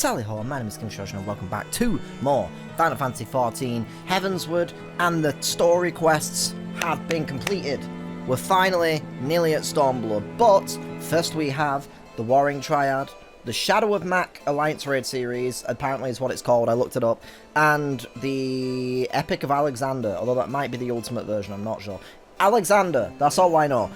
Tally ho, my name is KingFishOcean and welcome back to more Final Fantasy XIV Heavensward, and the story quests have been completed. We're finally nearly at Stormblood, but first we have the Warring Triad, the Shadow of Mac Alliance Raid series, apparently is what it's called, I looked it up, and the Epic of Alexander, although that might be the ultimate version, I'm not sure. Alexander, that's all I know.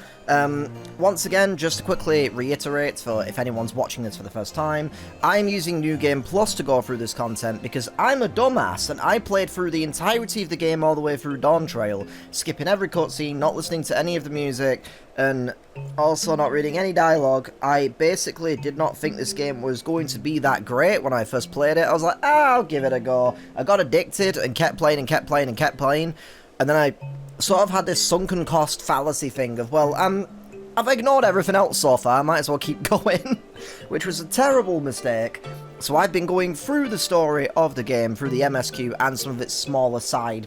Once again, just to quickly reiterate, for if anyone's watching this for the first time, I'm using New Game Plus to go through this content because I'm a dumbass and I played through the entirety of the game all the way through Dawn Trail, skipping every cutscene, not listening to any of the music, and also not reading any dialogue. I basically did not think this game was going to be that great when I first played it. I was like, I'll give it a go. I got addicted and kept playing and kept playing and kept playing, and then I sort of had this sunken cost fallacy thing of, well, I've ignored everything else so far, I might as well keep going, which was a terrible mistake. So I've been going through the story of the game, through the MSQ and some of its smaller side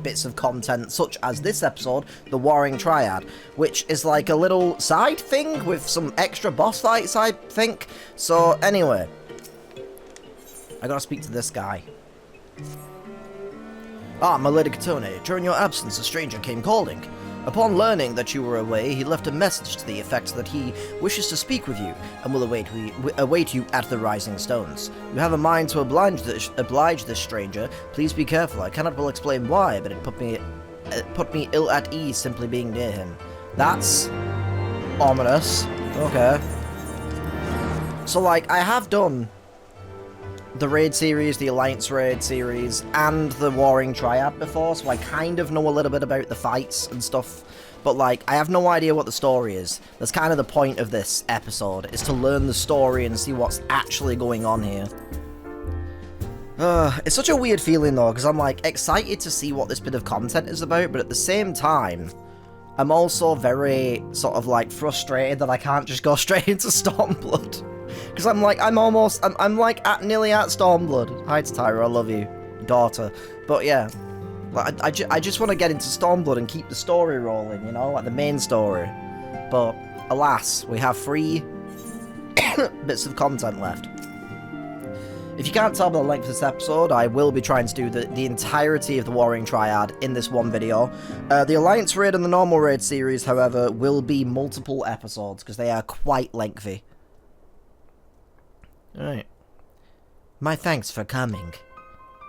bits of content, such as this episode, the Warring Triad, which is like a little side thing with some extra boss fights, I think. So anyway, I gotta speak to this guy. Ah, my Lady Katone, during your absence a stranger came calling. Upon learning that you were away, he left a message to the effect that he wishes to speak with you, and will await you at the Rising Stones. You have a mind to oblige this stranger. Please be careful. I cannot well explain why, but it put me ill at ease simply being near him. That's ominous. Okay. So, like, I have done the Raid series, the Alliance Raid series, and the Warring Triad before, so I kind of know a little bit about the fights and stuff, but, like, I have no idea what the story is. That's kind of the point of this episode, is to learn the story and see what's actually going on here. It's such a weird feeling, though, because I'm, like, excited to see what this bit of content is about, but at the same time, I'm also very, sort of, like, frustrated that I can't just go straight into Stormblood. Because I'm like, I'm like nearly at Stormblood. Hi to Tyra, I love you, daughter. But yeah, like, I just want to get into Stormblood and keep the story rolling, you know, like the main story. But alas, we have 3 bits of content left. If you can't tell by the length of this episode, I will be trying to do the entirety of the Warring Triad in this one video. The Alliance Raid and the normal Raid series, however, will be multiple episodes because they are quite lengthy. Alright. My thanks for coming.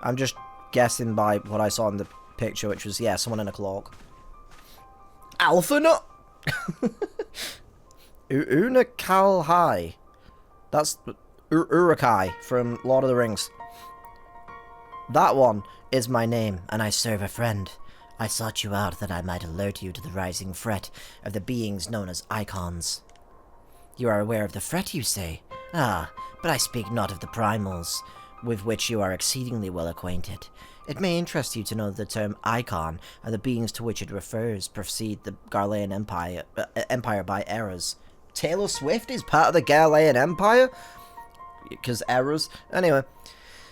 I'm just guessing by what I saw in the picture, which was, yeah, someone in a cloak. Alpha Nut! Unakalhai. That's Urukai from Lord of the Rings. That one is my name, and I serve a friend. I sought you out that I might alert you to the rising threat of the beings known as Icons. You are aware of the threat, you say? Ah, but I speak not of the primals, with which you are exceedingly well acquainted. It may interest you to know that the term Icon and the beings to which it refers precede the Garlean Empire by eras. Taylor Swift is part of the Garlean Empire? Because eras? Anyway,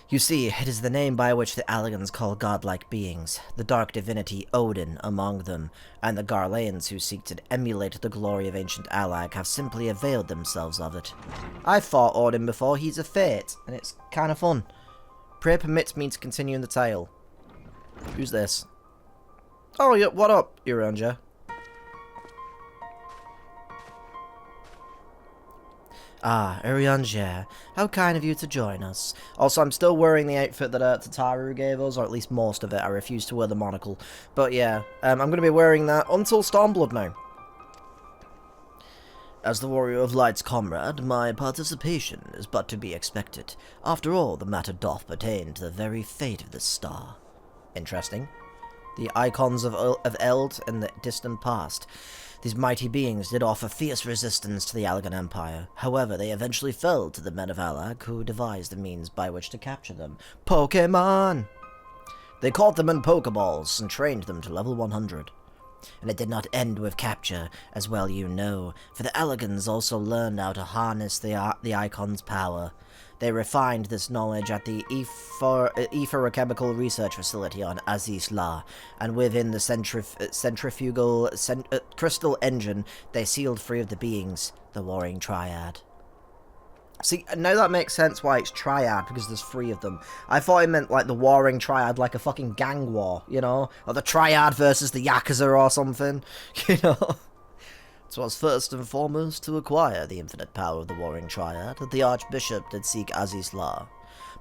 you see, it is the name by which the Allagans call godlike beings, the dark divinity Odin among them, and the Garleans who seek to emulate the glory of ancient Allag have simply availed themselves of it. I've fought Odin before, he's a fate, and it's kind of fun. Pray permit me to continue in the tale. Who's this? Oh, yeah, what up, Uranja? Ah, Urianger, how kind of you to join us. Also, I'm still wearing the outfit that Tataru gave us, or at least most of it. I refuse to wear the monocle. But yeah, I'm going to be wearing that until Stormblood now. As the Warrior of Light's comrade, my participation is but to be expected. After all, the matter doth pertain to the very fate of this star. Interesting. The icons of Eld in the distant past. These mighty beings did offer fierce resistance to the Allagan Empire. However, they eventually fell to the men of Allag, who devised the means by which to capture them. Pokémon! They caught them in Pokeballs and trained them to level 100. And it did not end with capture, as well you know, for the Allagans also learned how to harness the Icon's power. They refined this knowledge at the Etherchemical Research Facility on Aziz La, and within the centrifugal crystal engine, they sealed free of the beings, the Warring Triad. See, now that makes sense why it's Triad, because there's 3 of them. I thought it meant, like, the warring Triad, like a fucking gang war, you know? Or the Triad versus the Yakuza or something, you know? It was first and foremost to acquire the infinite power of the warring Triad that the Archbishop did seek Aziz's law.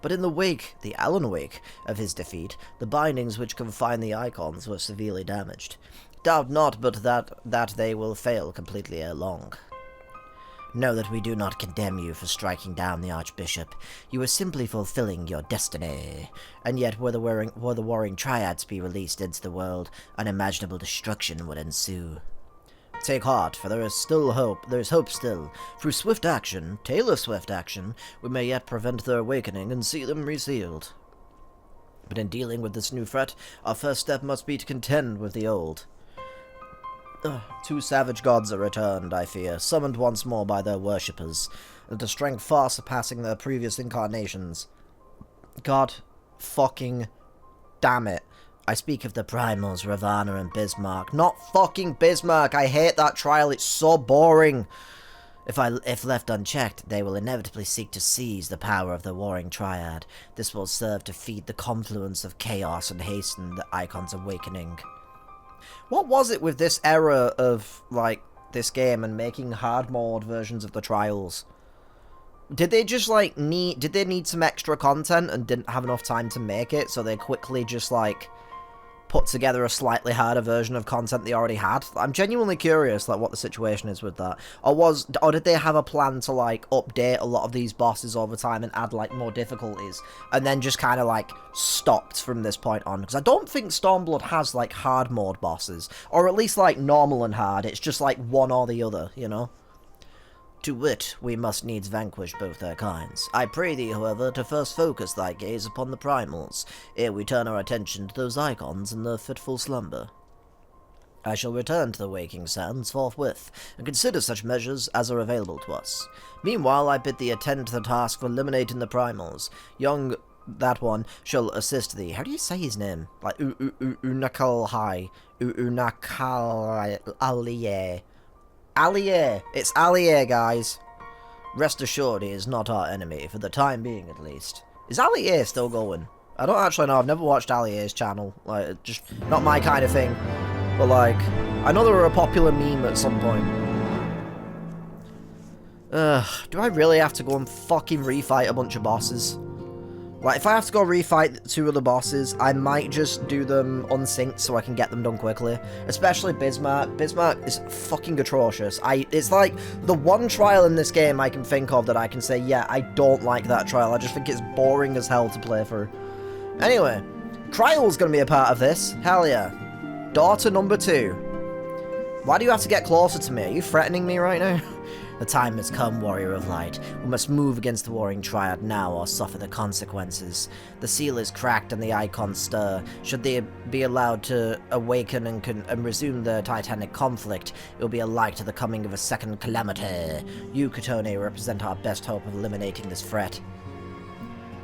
But in the wake, the Alan wake, of his defeat, the bindings which confine the icons were severely damaged. Doubt not but that they will fail completely ere long. Know that we do not condemn you for striking down the Archbishop. You are simply fulfilling your destiny. And yet, were the warring Triads be released into the world, unimaginable destruction would ensue. Take heart, for there is still hope. There is hope still. Through swift action, tailor swift action, we may yet prevent their awakening and see them resealed. But in dealing with this new threat, our first step must be to contend with the old. 2 savage gods are returned, I fear, summoned once more by their worshippers, and to strength far surpassing their previous incarnations. God fucking damn it. I speak of the primals, Ravana and Bismarck. Not fucking Bismarck! I hate that trial, it's so boring! If left unchecked, they will inevitably seek to seize the power of the warring Triad. This will serve to feed the confluence of chaos and hasten the Icon's awakening. What was it with this era of, like, this game and making hard mode versions of the trials? Did they just, like, did they need some extra content and didn't have enough time to make it, so they quickly just, like, put together a slightly harder version of content they already had? I'm genuinely curious, like, what the situation is with that. Or did they have a plan to, like, update a lot of these bosses over time and add, like, more difficulties, and then just kind of, like, stopped from this point on? Because I don't think Stormblood has, like, hard mode bosses, or at least, like, normal and hard. It's just, like, one or the other, you know? To wit, we must needs vanquish both their kinds. I pray thee, however, to first focus thy gaze upon the primals, ere we turn our attention to those icons in their fitful slumber. I shall return to the waking sands forthwith, and consider such measures as are available to us. Meanwhile, I bid thee attend to the task of eliminating the primals. Young that one shall assist thee. How do you say his name? Like, Unakalhai. Unakalhai. Allier! It's Allier, guys. Rest assured he is not our enemy, for the time being at least. Is Allier still going? I don't actually know, I've never watched Allier's channel. Like, just not my kind of thing. But like, I know they were a popular meme at some point. Do I really have to go and fucking refight a bunch of bosses? Like, if I have to go refight 2 of the bosses, I might just do them unsynced so I can get them done quickly. Especially Bismarck. Bismarck is fucking atrocious. It's like the one trial in this game I can think of that I can say, yeah, I don't like that trial. I just think it's boring as hell to play through. Anyway, Cryal's gonna be a part of this. Hell yeah. Daughter number 2. Why do you have to get closer to me? Are you threatening me right now? The time has come, Warrior of Light. We must move against the warring Triad now or suffer the consequences. The seal is cracked and the icons stir. Should they be allowed to awaken and resume the titanic conflict, it will be alike to the coming of a second calamity. You, Katone, represent our best hope of eliminating this threat.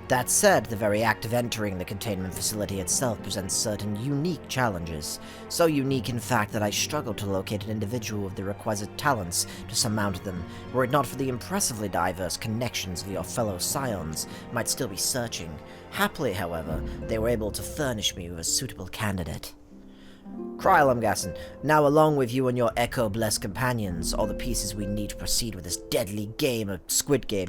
That said, the very act of entering the containment facility itself presents certain unique challenges. So unique, in fact, that I struggle to locate an individual with the requisite talents to surmount them. Were it not for the impressively diverse connections of your fellow scions, I might still be searching. Happily, however, they were able to furnish me with a suitable candidate. Kryl, I'm guessing. Now, along with you and your echo-blessed companions, all the pieces we need to proceed with this deadly game of Squid Game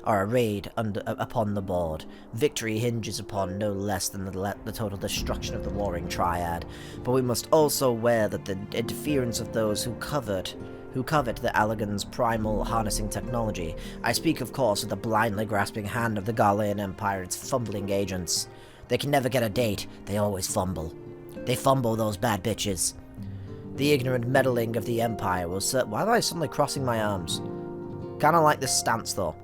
are arrayed upon the board. Victory hinges upon no less than the total destruction of the warring Triad, but we must also aware that the interference of those who covet the Allagan's primal harnessing technology. I speak, of course, of the blindly grasping hand of the Galean Empire, its fumbling agents. They can never get a date, they always fumble. They fumble, those bad bitches. The ignorant meddling of the Empire will why am I suddenly crossing my arms? Kinda like this stance, though.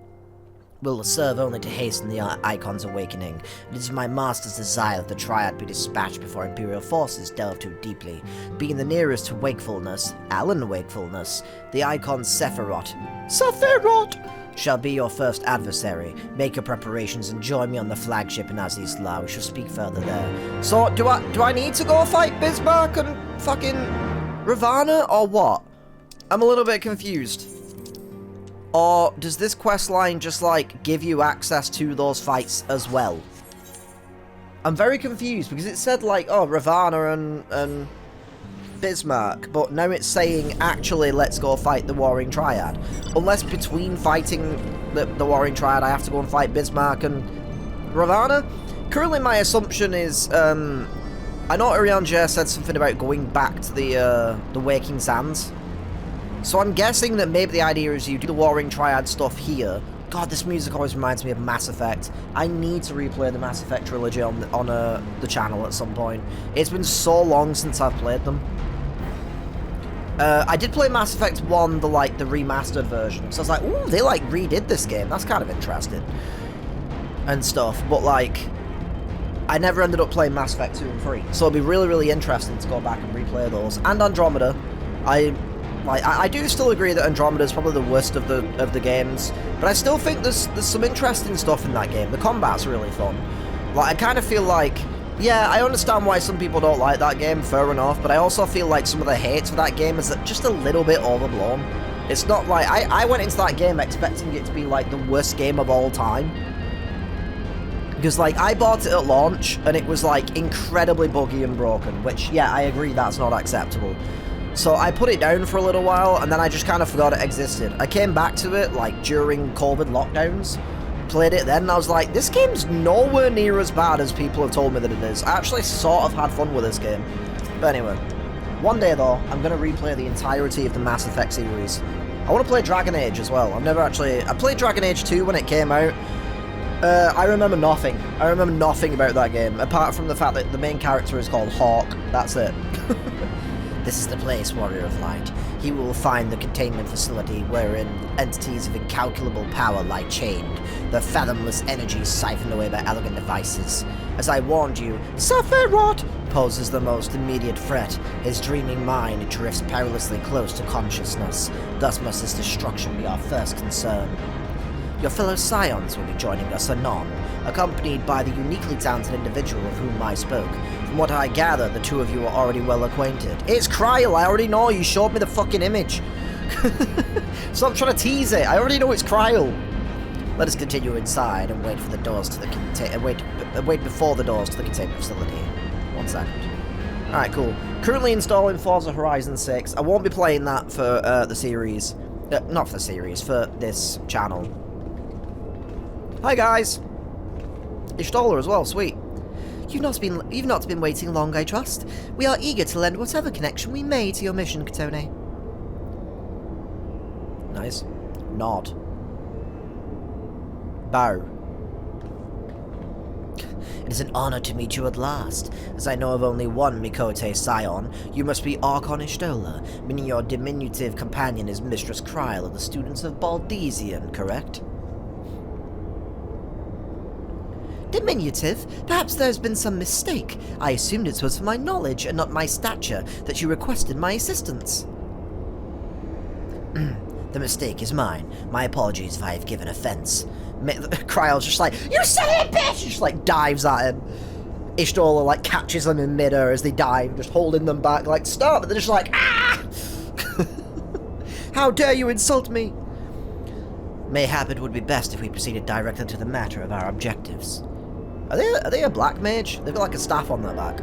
Will serve only to hasten the Icon's awakening. It is my master's desire that the Triad be dispatched before Imperial forces delve too deeply. Being the nearest to wakefulness, Alan wakefulness, the Icon Sephiroth shall be your first adversary. Make your preparations and join me on the flagship in Aziz's Law. We shall speak further there. So, do I need to go fight Bismarck and fucking Ravana, or what? I'm a little bit confused. Or does this quest line just, like, give you access to those fights as well? I'm very confused, because it said, like, oh, Ravana and Bismarck, but now it's saying, actually, let's go fight the Warring Triad. Unless between fighting the Warring Triad, I have to go and fight Bismarck and Ravana? Currently, my assumption is, I know Arianja said something about going back to the Waking Sands. So I'm guessing that maybe the idea is you do the Warring Triad stuff here. God, this music always reminds me of Mass Effect. I need to replay the Mass Effect trilogy on the channel at some point. It's been so long since I've played them. I did play Mass Effect 1, the remastered version. So I was like, ooh, they like redid this game. That's kind of interesting. And stuff. But like, I never ended up playing Mass Effect 2 and 3. So it'd be really, really interesting to go back and replay those. And Andromeda. I do still agree that Andromeda is probably the worst of the games, but I still think there's some interesting stuff in that game. The combat's really fun. Like, I kind of feel like, yeah, I understand why some people don't like that game, fair enough, but I also feel like some of the hate for that game is just a little bit overblown. It's not like, I went into that game expecting it to be like the worst game of all time. Because, like, I bought it at launch, and it was, like, incredibly buggy and broken, which, yeah, I agree that's not acceptable. So I put it down for a little while, and then I just kind of forgot it existed. I came back to it, like, during COVID lockdowns, played it then, and I was like, this game's nowhere near as bad as people have told me that it is. I actually sort of had fun with this game. But anyway, one day, though, I'm going to replay the entirety of the Mass Effect series. I want to play Dragon Age as well. I played Dragon Age 2 when it came out. I remember nothing. I remember nothing about that game, apart from the fact that the main character is called Hawk. That's it. This is the place, Warrior of Light. He will find the containment facility wherein entities of incalculable power lie chained, their fathomless energies siphoned away by elegant devices. As I warned you, Sephiroth poses the most immediate threat. His dreaming mind drifts perilously close to consciousness. Thus must his destruction be our first concern. Your fellow Scions will be joining us anon, accompanied by the uniquely talented individual of whom I spoke. From what I gather, the two of you are already well acquainted. It's Kryl, I already know, you showed me the fucking image. Stop trying to tease it, I already know it's Kryl. Let us continue inside and wait for the doors to the wait before the doors to the containment facility. 1 second. Alright, cool. Currently installing Forza Horizon 6. I won't be playing that for the series. Not for the series, for this channel. Hi guys! Ishtola as well, sweet. You've not been waiting long, I trust. We are eager to lend whatever connection we may to your mission, Katone. Nice. Nod. Bow. It is an honor to meet you at last. As I know of only one Mikote Scion, you must be Archon Ishtola, meaning your diminutive companion is Mistress Kryl of the students of Baldesian, correct? Diminutive? Perhaps there's been some mistake. I assumed it was for my knowledge and not my stature that you requested my assistance. The mistake is mine. My apologies if I have given offense. Kryl's just like, you son of a bitch! She just like dives at him. Ishtola like catches them in midair as they dive, just holding them back like, stop! But they're just like, ah! How dare you insult me! Mayhap it would be best if we proceeded directly to the matter of our objectives. Are they a black mage? They've got like a staff on their back.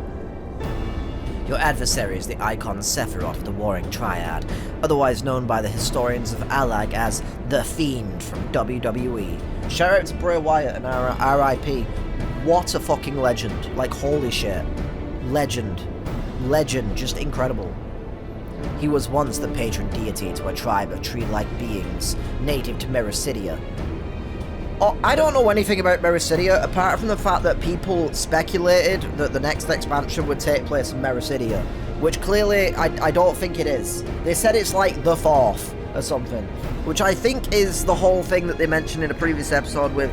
Your adversary is the icon Sephiroth of the Warring Triad, otherwise known by the historians of Alag as the Fiend from WWE. Shout out to Bray Wyatt and RIP. What a fucking legend. Like, holy shit. Legend. Legend. Just incredible. He was once the patron deity to a tribe of tree-like beings, native to Mericidia. Oh, I don't know anything about Mericidia, apart from the fact that people speculated that the next expansion would take place in Mericidia, which clearly I don't think it is. They said it's like the 4th or something, which I think is the whole thing that they mentioned in a previous episode with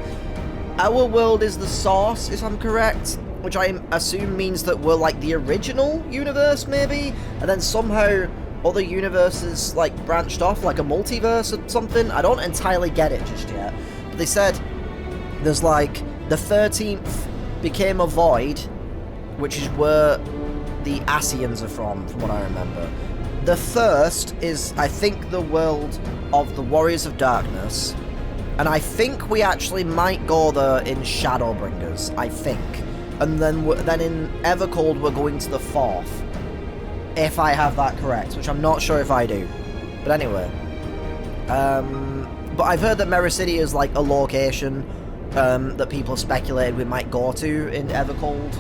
our world is the source, if I'm correct, which I assume means that we're like the original universe, maybe, and then somehow other universes like branched off, like a multiverse or something. I don't entirely get it just yet. But they said there's like the 13th became a void, which is where the Asians are from what I remember. The first is, I think, the world of the Warriors of Darkness. And I think we actually might go there in Shadowbringers, I think. And then in Evercold we're going to the fourth. If I have that correct, which I'm not sure if I do. But anyway. But I've heard that Mirror City is like a location that people speculated we might go to in Evercold.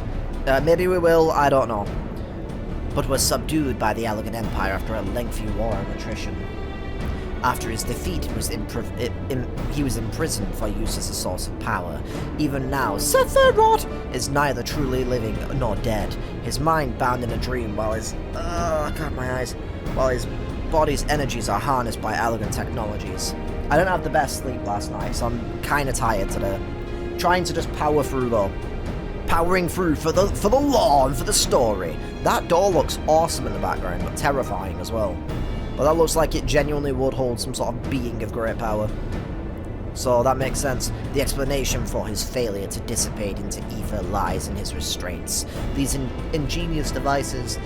Maybe we will, I don't know. But was subdued by the Elegant Empire after a lengthy war of attrition. After his defeat, he was imprisoned for use as a source of power. Even now, Sephiroth is neither truly living nor dead. His mind bound in a dream while his... God, my eyes. While his body's energies are harnessed by elegant technologies. I didn't have the best sleep last night, so I'm kind of tired today. Trying to just power through, though. Powering through for the lore and for the story. That door looks awesome in the background, but terrifying as well. But that looks like it genuinely would hold some sort of being of great power. So that makes sense. The explanation for his failure to dissipate into ether lies in his restraints. These ingenious devices...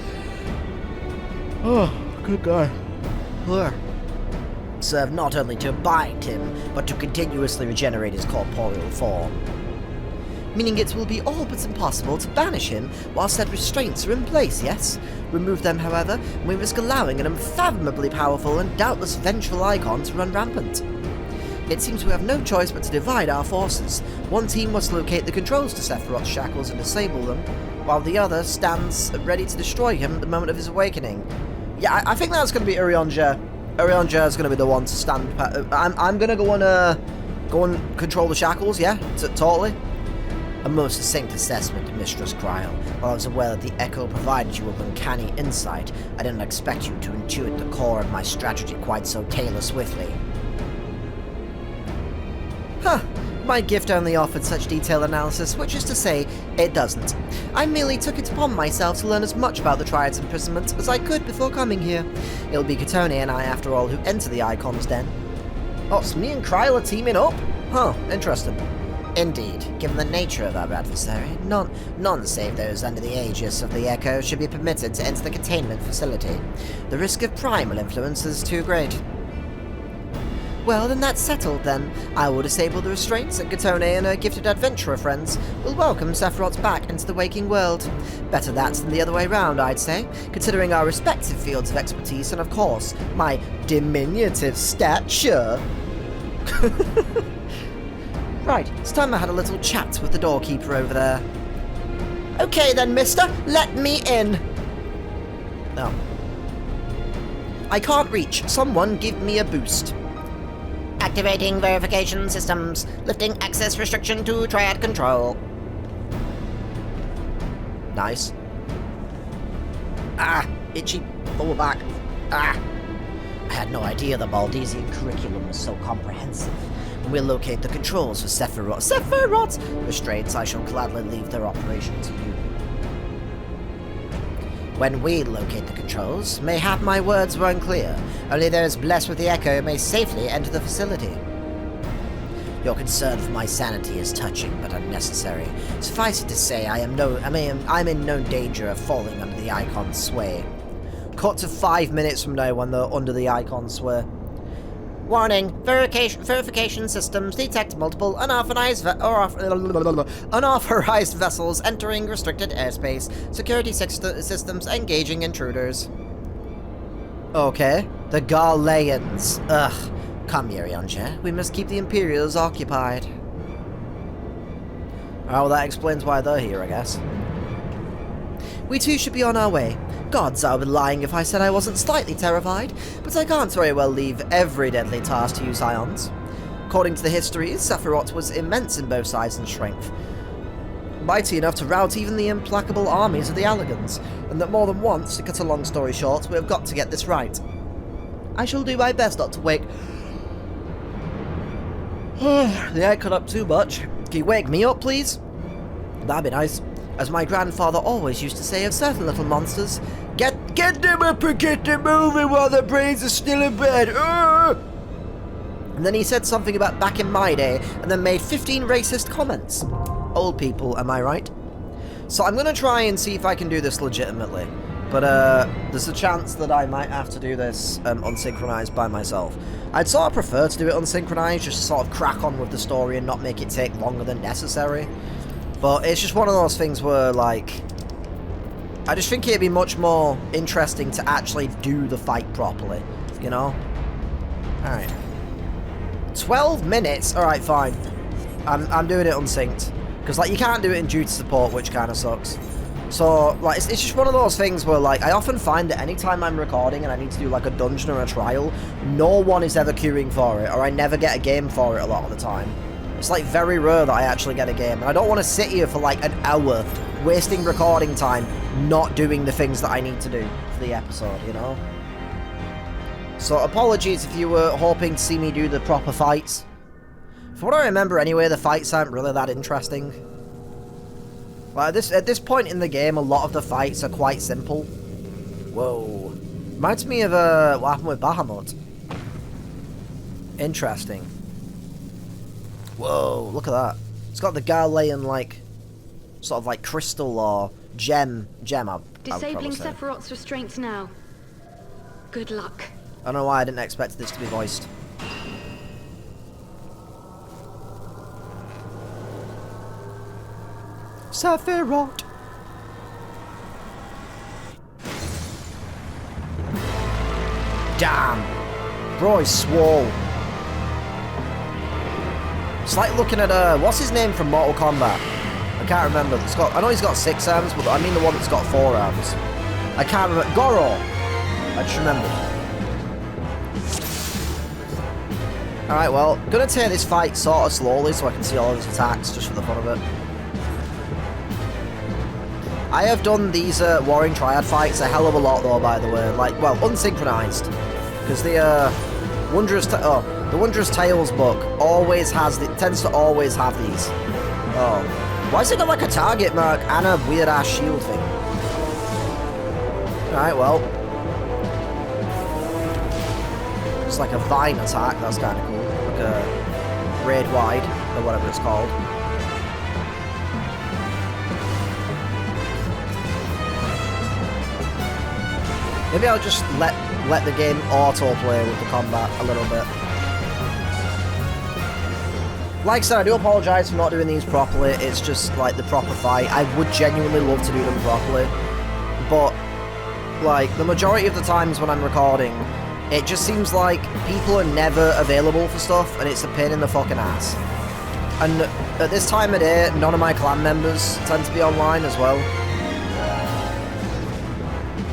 Oh, good guy. Serve not only to bind him, but to continuously regenerate his corporeal form. Meaning it will be all but impossible to banish him while said restraints are in place, yes? Remove them, however, and we risk allowing an unfathomably powerful and doubtless vengeful icon to run rampant. It seems we have no choice but to divide our forces. One team must locate the controls to Sephiroth's shackles and disable them, while the other stands ready to destroy him at the moment of his awakening. Yeah, I think that's going to be Urianger. Urianger is going to be the one to stand... I'm going to go and control the shackles, yeah? Totally. A most succinct assessment, Mistress Cryle. While I was aware that the Echo provided you with uncanny insight, I didn't expect you to intuit the core of my strategy quite so tailor-swiftly. Huh. My gift only offered such detailed analysis, which is to say, it doesn't. I merely took it upon myself to learn as much about the Triad's imprisonment as I could before coming here. It'll be Katone and I, after all, who enter the Icon's den. Oh, so me and Cryle are teaming up? Huh, interesting. Indeed, given the nature of our adversary, none save those under the aegis of the Echo should be permitted to enter the containment facility. The risk of primal influence is too great. Well, then that's settled, then. I will disable the restraints, and Katone and her gifted adventurer friends will welcome Sephiroth back into the waking world. Better that than the other way round, I'd say, considering our respective fields of expertise and, of course, my diminutive stature. Right, it's time I had a little chat with the doorkeeper over there. Okay then, mister, let me in. Oh. I can't reach. Someone give me a boost. Activating verification systems. Lifting access restriction to Triad control. Nice. Ah, itchy. Pull back. Ah. I had no idea the Baldesian curriculum was so comprehensive. When we locate the controls for Sephiroth's restraints, I shall gladly leave their operation to you. When we locate the controls, mayhap my words were unclear. Only those blessed with the Echo may safely enter the facility. Your concern for my sanity is touching but unnecessary. Suffice it to say, I'm in no danger of falling under the Icon's sway. Cut to 5 minutes from now when they're under the Icon's sway. Warning, verification systems detect multiple unauthorized vessels entering restricted airspace. Security systems engaging intruders. Okay, the Garleans. Ugh. Come, Urianger. We must keep the Imperials occupied. Oh, well, that explains why they're here, I guess. We too should be on our way. Gods, I would be lying if I said I wasn't slightly terrified, but I can't very well leave every deadly task to use ions. According to the histories, Sephiroth was immense in both size and strength, mighty enough to rout even the implacable armies of the Allegans, and that more than once, to cut a long story short, we have got to get this right. I shall do my best not to wake the Icon up too much. Can you wake me up, please? That'd be nice. As my grandfather always used to say of certain little monsters, Get them up and get them moving while their brains are still in bed. And then he said something about back in my day, and then made 15 racist comments. Old people, am I right? So I'm going to try and see if I can do this legitimately. But there's a chance that I might have to do this unsynchronized by myself. I'd sort of prefer to do it unsynchronized, just to sort of crack on with the story and not make it take longer than necessary. But it's just one of those things where, like, I just think it'd be much more interesting to actually do the fight properly, you know? Alright. 12 minutes? Alright, fine. I'm doing it unsynced. Because, like, you can't do it in duty support, which kind of sucks. So, like, it's just one of those things where, like, I often find that anytime I'm recording and I need to do, like, a dungeon or a trial, no one is ever queuing for it, or I never get a game for it a lot of the time. It's, like, very rare that I actually get a game, and I don't want to sit here for, like, an hour, wasting recording time, not doing the things that I need to do for the episode, you know? So, apologies if you were hoping to see me do the proper fights. From what I remember anyway, the fights aren't really that interesting. Like, at this point in the game, a lot of the fights are quite simple. Whoa. Reminds me of what happened with Bahamut. Interesting. Whoa, look at that. It's got the Galilean, like, sort of like crystal or gem, Disabling Sephiroth's restraints now. Good luck. I don't know why I didn't expect this to be voiced. Sephiroth! Damn! Bro, he's swole. It's like looking at, what's his name from Mortal Kombat? I can't remember. I know he's got 6 arms, but I mean the one that's got 4 arms. I can't remember. Goro! I just remembered. Alright, well, gonna take this fight sort of slowly so I can see all of his attacks, just for the fun of it. I have done these Warring Triad fights a hell of a lot, though, by the way. Like, well, unsynchronized. Because the Wondrous Tales book always has, tends to always have these. Oh. Why has it got like a target mark and a weird-ass shield thing? Alright, well. It's like a vine attack, that's kind of cool. Like a raid wide, or whatever it's called. Maybe I'll just let the game autoplay with the combat a little bit. Like I said, I do apologise for not doing these properly. It's just like the proper fight. I would genuinely love to do them properly. But, like, the majority of the times when I'm recording, it just seems like people are never available for stuff, and it's a pain in the fucking ass. And at this time of day, none of my clan members tend to be online as well.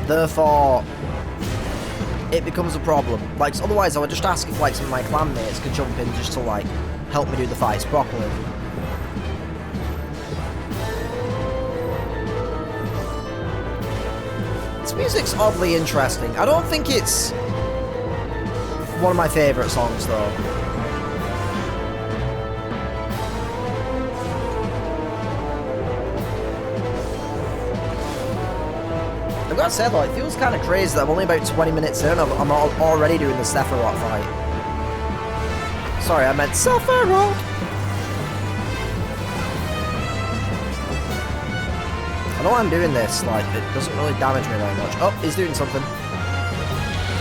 Therefore, it becomes a problem. Like, otherwise I would just ask if, like, some of my clan mates could jump in just to, like, help me do the fights properly. This music's oddly interesting. I don't think it's one of my favourite songs, though. I've got to say, though, it feels kind of crazy that I'm only about 20 minutes in, I'm already doing the Sephiroth fight. Sorry, I meant Sephiroth! I know I'm doing this, like, it doesn't really damage me very much. Oh, he's doing something.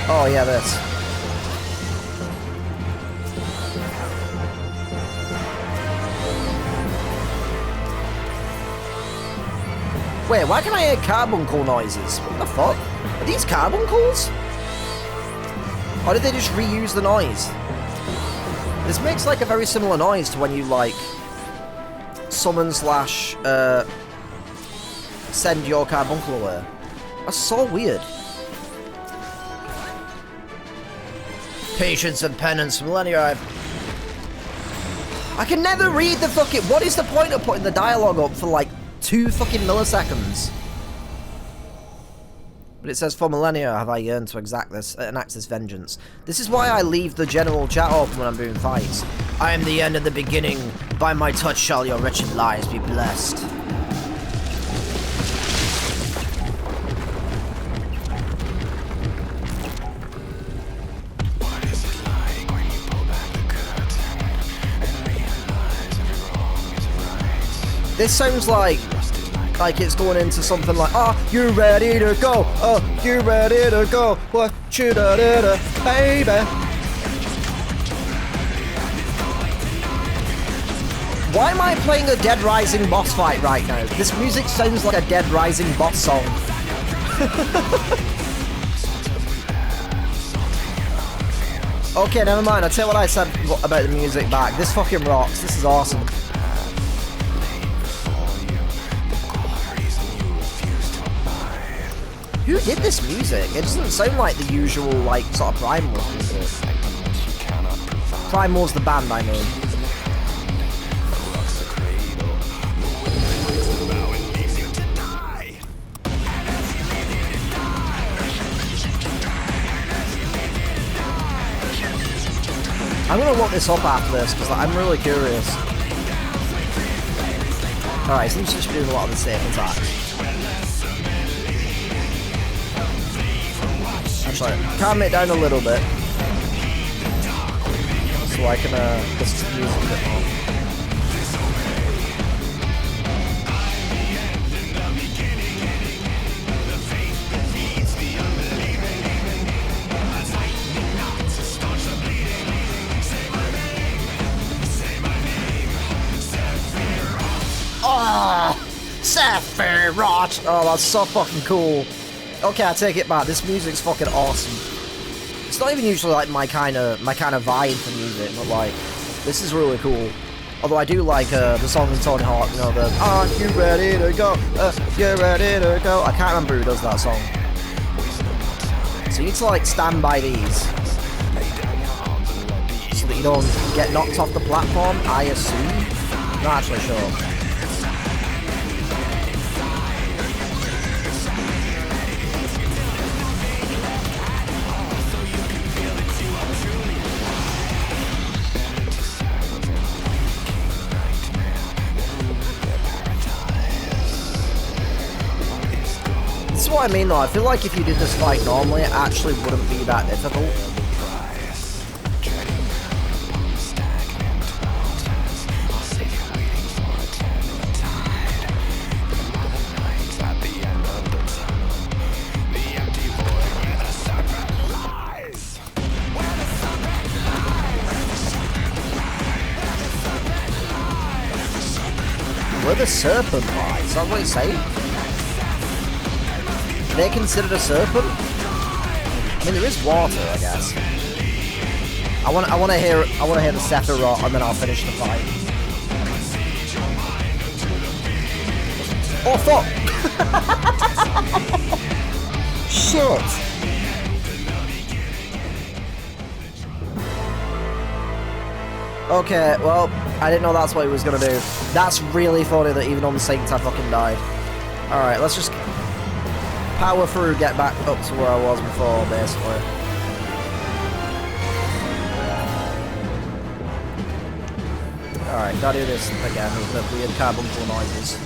Oh, yeah, this. Wait, why can I hear carbuncle noises? What the fuck? Are these carbuncles? Or did they just reuse the noise? This makes like a very similar noise to when you like summon slash send your carbuncle away. That's so weird. Patience and penance, millennia. I can never read the fucking. What is the point of putting the dialogue up for like 2 fucking milliseconds? But it says, for millennia have I yearned to enact this vengeance. This is why I leave the general chat open when I'm doing fights. I am the end of the beginning. By my touch shall your wretched lives be blessed. What is it like when you pull back the curtain and realize that wrong is right? This sounds like it's going into something like, are you ready to go? Oh, you ready to go? What you da da da, baby? Why am I playing a Dead Rising boss fight right now? This music sounds like a Dead Rising boss song. Okay, never mind. I'll tell you what I said about the music back. This fucking rocks. This is awesome. Who did this music? It doesn't sound like the usual, like, sort of Primal music. Primal's the band, I mean. I'm gonna look this up after this because I'm really curious. Alright, seems to just be doing a lot of the same attacks. Actually, calm it down a little bit so I can listen to the music a bit more. Sephiroth! Oh, that's so fucking cool. Okay, I take it back. This music's fucking awesome. It's not even usually like my kind of vibe for music, but like, this is really cool. Although I do like the song in Tony Hawk, you know, the "Are you ready to go? You ready to go?" I can't remember who does that song. So you need to like stand by these so that you don't get knocked off the platform. I assume. Not actually sure. What I mean though, I feel like if you did this fight normally, it actually wouldn't be that difficult. Where the serpent lies, is that what it's saying? They considered a serpent? I mean, there is water, I guess. I want to hear the Sephiroth, and then I'll finish the fight. Oh fuck! Shit! Okay, well, I didn't know that's what he was gonna do. That's really funny that even on the Saints I fucking died. Alright, let's just power through, get back up to where I was before, basically. Alright, gotta do this again with the weird carbuncle noises.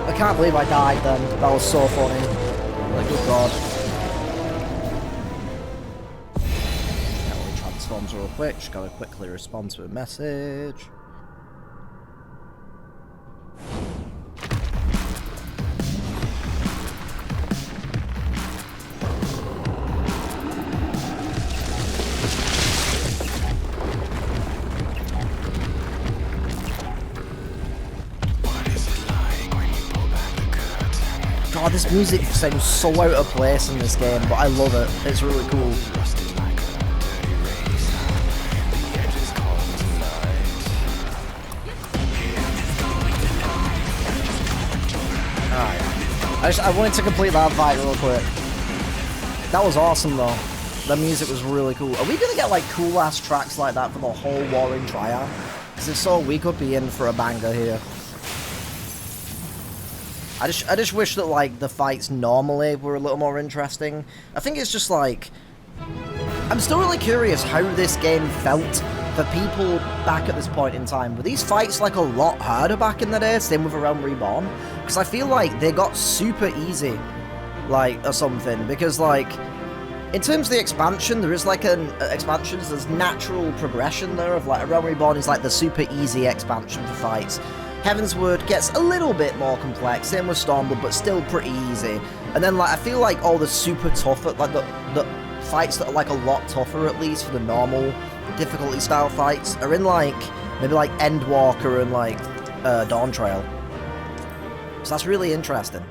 I can't believe I died then. That was so funny. Like, good god. Now transforms real quick. Just gotta quickly respond to a message. God, this music sounds so out of place in this game, but I love it. It's really cool. Alright. I wanted to complete that fight real quick. That was awesome though. The music was really cool. Are we gonna get like cool ass tracks like that for the whole Warring Triad? Because if so, we could be in for a banger here. I just wish that like the fights normally were a little more interesting. I think it's just like, I'm still really curious how this game felt for people back at this point in time, were these fights like a lot harder back in the day, same with A Realm Reborn? Because I feel like they got super easy, like, or something, because, like, in terms of the expansion, there is, like, expansions, there's natural progression there of, like, A Realm Reborn is, like, the super easy expansion for fights. Heavensward gets a little bit more complex, same with Stormblood, but still pretty easy. And then, like, I feel like all the super tough, like, the fights that are, like, a lot tougher, at least, for the normal difficulty style fights, are in, like, maybe, like, Endwalker and, like, Dawn Trail. So that's really interesting.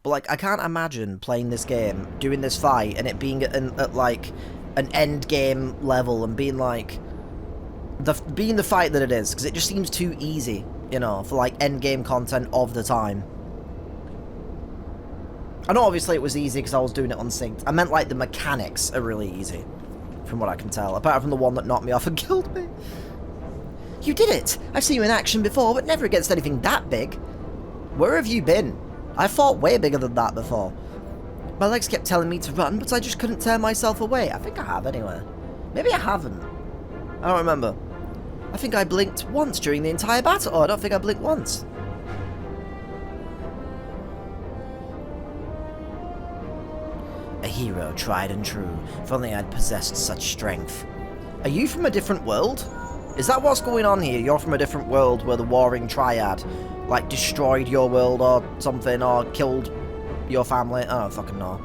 But, like, I can't imagine playing this game, doing this fight, and it being at like, an end game level, and being, like, being the fight that it is, because it just seems too easy, you know, for, like, end game content of the time. I know, obviously, it was easy because I was doing it unsynced. I meant, like, the mechanics are really easy, from what I can tell, apart from the one that knocked me off and killed me. You did it! I've seen you in action before, but never against anything that big. Where have you been? I fought way bigger than that before. My legs kept telling me to run, but I just couldn't tear myself away. I think I have, anyway. Maybe I haven't. I don't remember. I think I blinked once during the entire battle. Oh, I don't think I blinked once. A hero tried and true. If only I'd possessed such strength. Are you from a different world? Is that what's going on here? You're from a different world where the warring Triad, like, destroyed your world or something, or killed your family? I don't fucking know.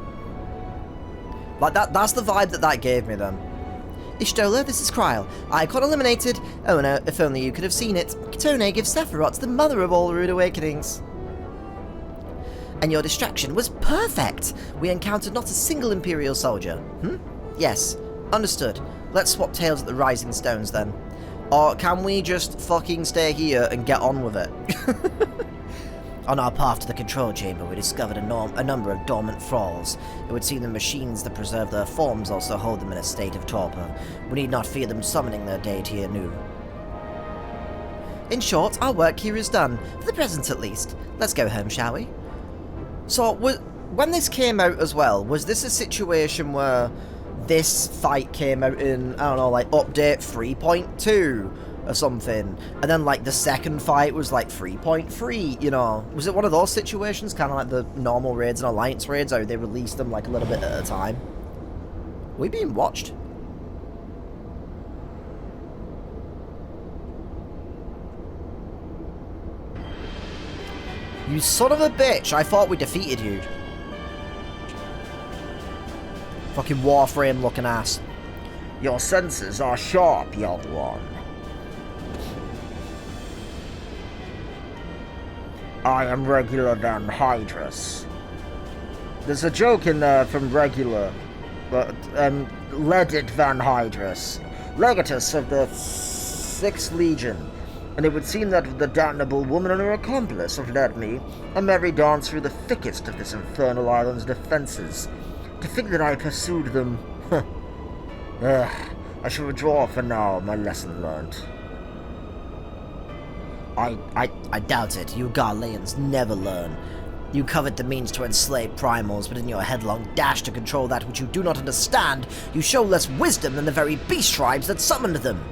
Like, that's the vibe that gave me then. Ishtola, this is Kryl. Icon eliminated. Oh no, if only you could have seen it. Kitone gives Sephiroth the mother of all rude awakenings. And your distraction was perfect! We encountered not a single Imperial soldier. Yes, understood. Let's swap tails at the Rising Stones then. Or can we just fucking stay here and get on with it? On our path to the control chamber, we discovered a number of dormant thralls. It would seem the machines that preserve their forms also hold them in a state of torpor. We need not fear them summoning their deity anew. In short, our work here is done, for the present at least. Let's go home, shall we? So, when this came out as well, was this a situation where this fight came out in, I don't know, like, update 3.2 or something, and then, like, the second fight was, like, 3.3, you know? Was it one of those situations, kind of like the normal raids and Alliance raids, how they released them, like, a little bit at a time? Are we being watched? You son of a bitch! I thought we defeated you. Fucking Warframe looking ass. Your senses are sharp, young one. I am Regular Van Hydrus. There's a joke in there from Regular, but Leaded Van Hydrus, Legatus of the 6th Legion. And it would seem that the damnable woman and her accomplice have led me a merry dance through the thickest of this infernal island's defences. To think that I pursued them. I shall withdraw for now, my lesson learned. I doubt it. You Garleans never learn. You covet the means to enslave primals, but in your headlong dash to control that which you do not understand, you show less wisdom than the very beast tribes that summoned them.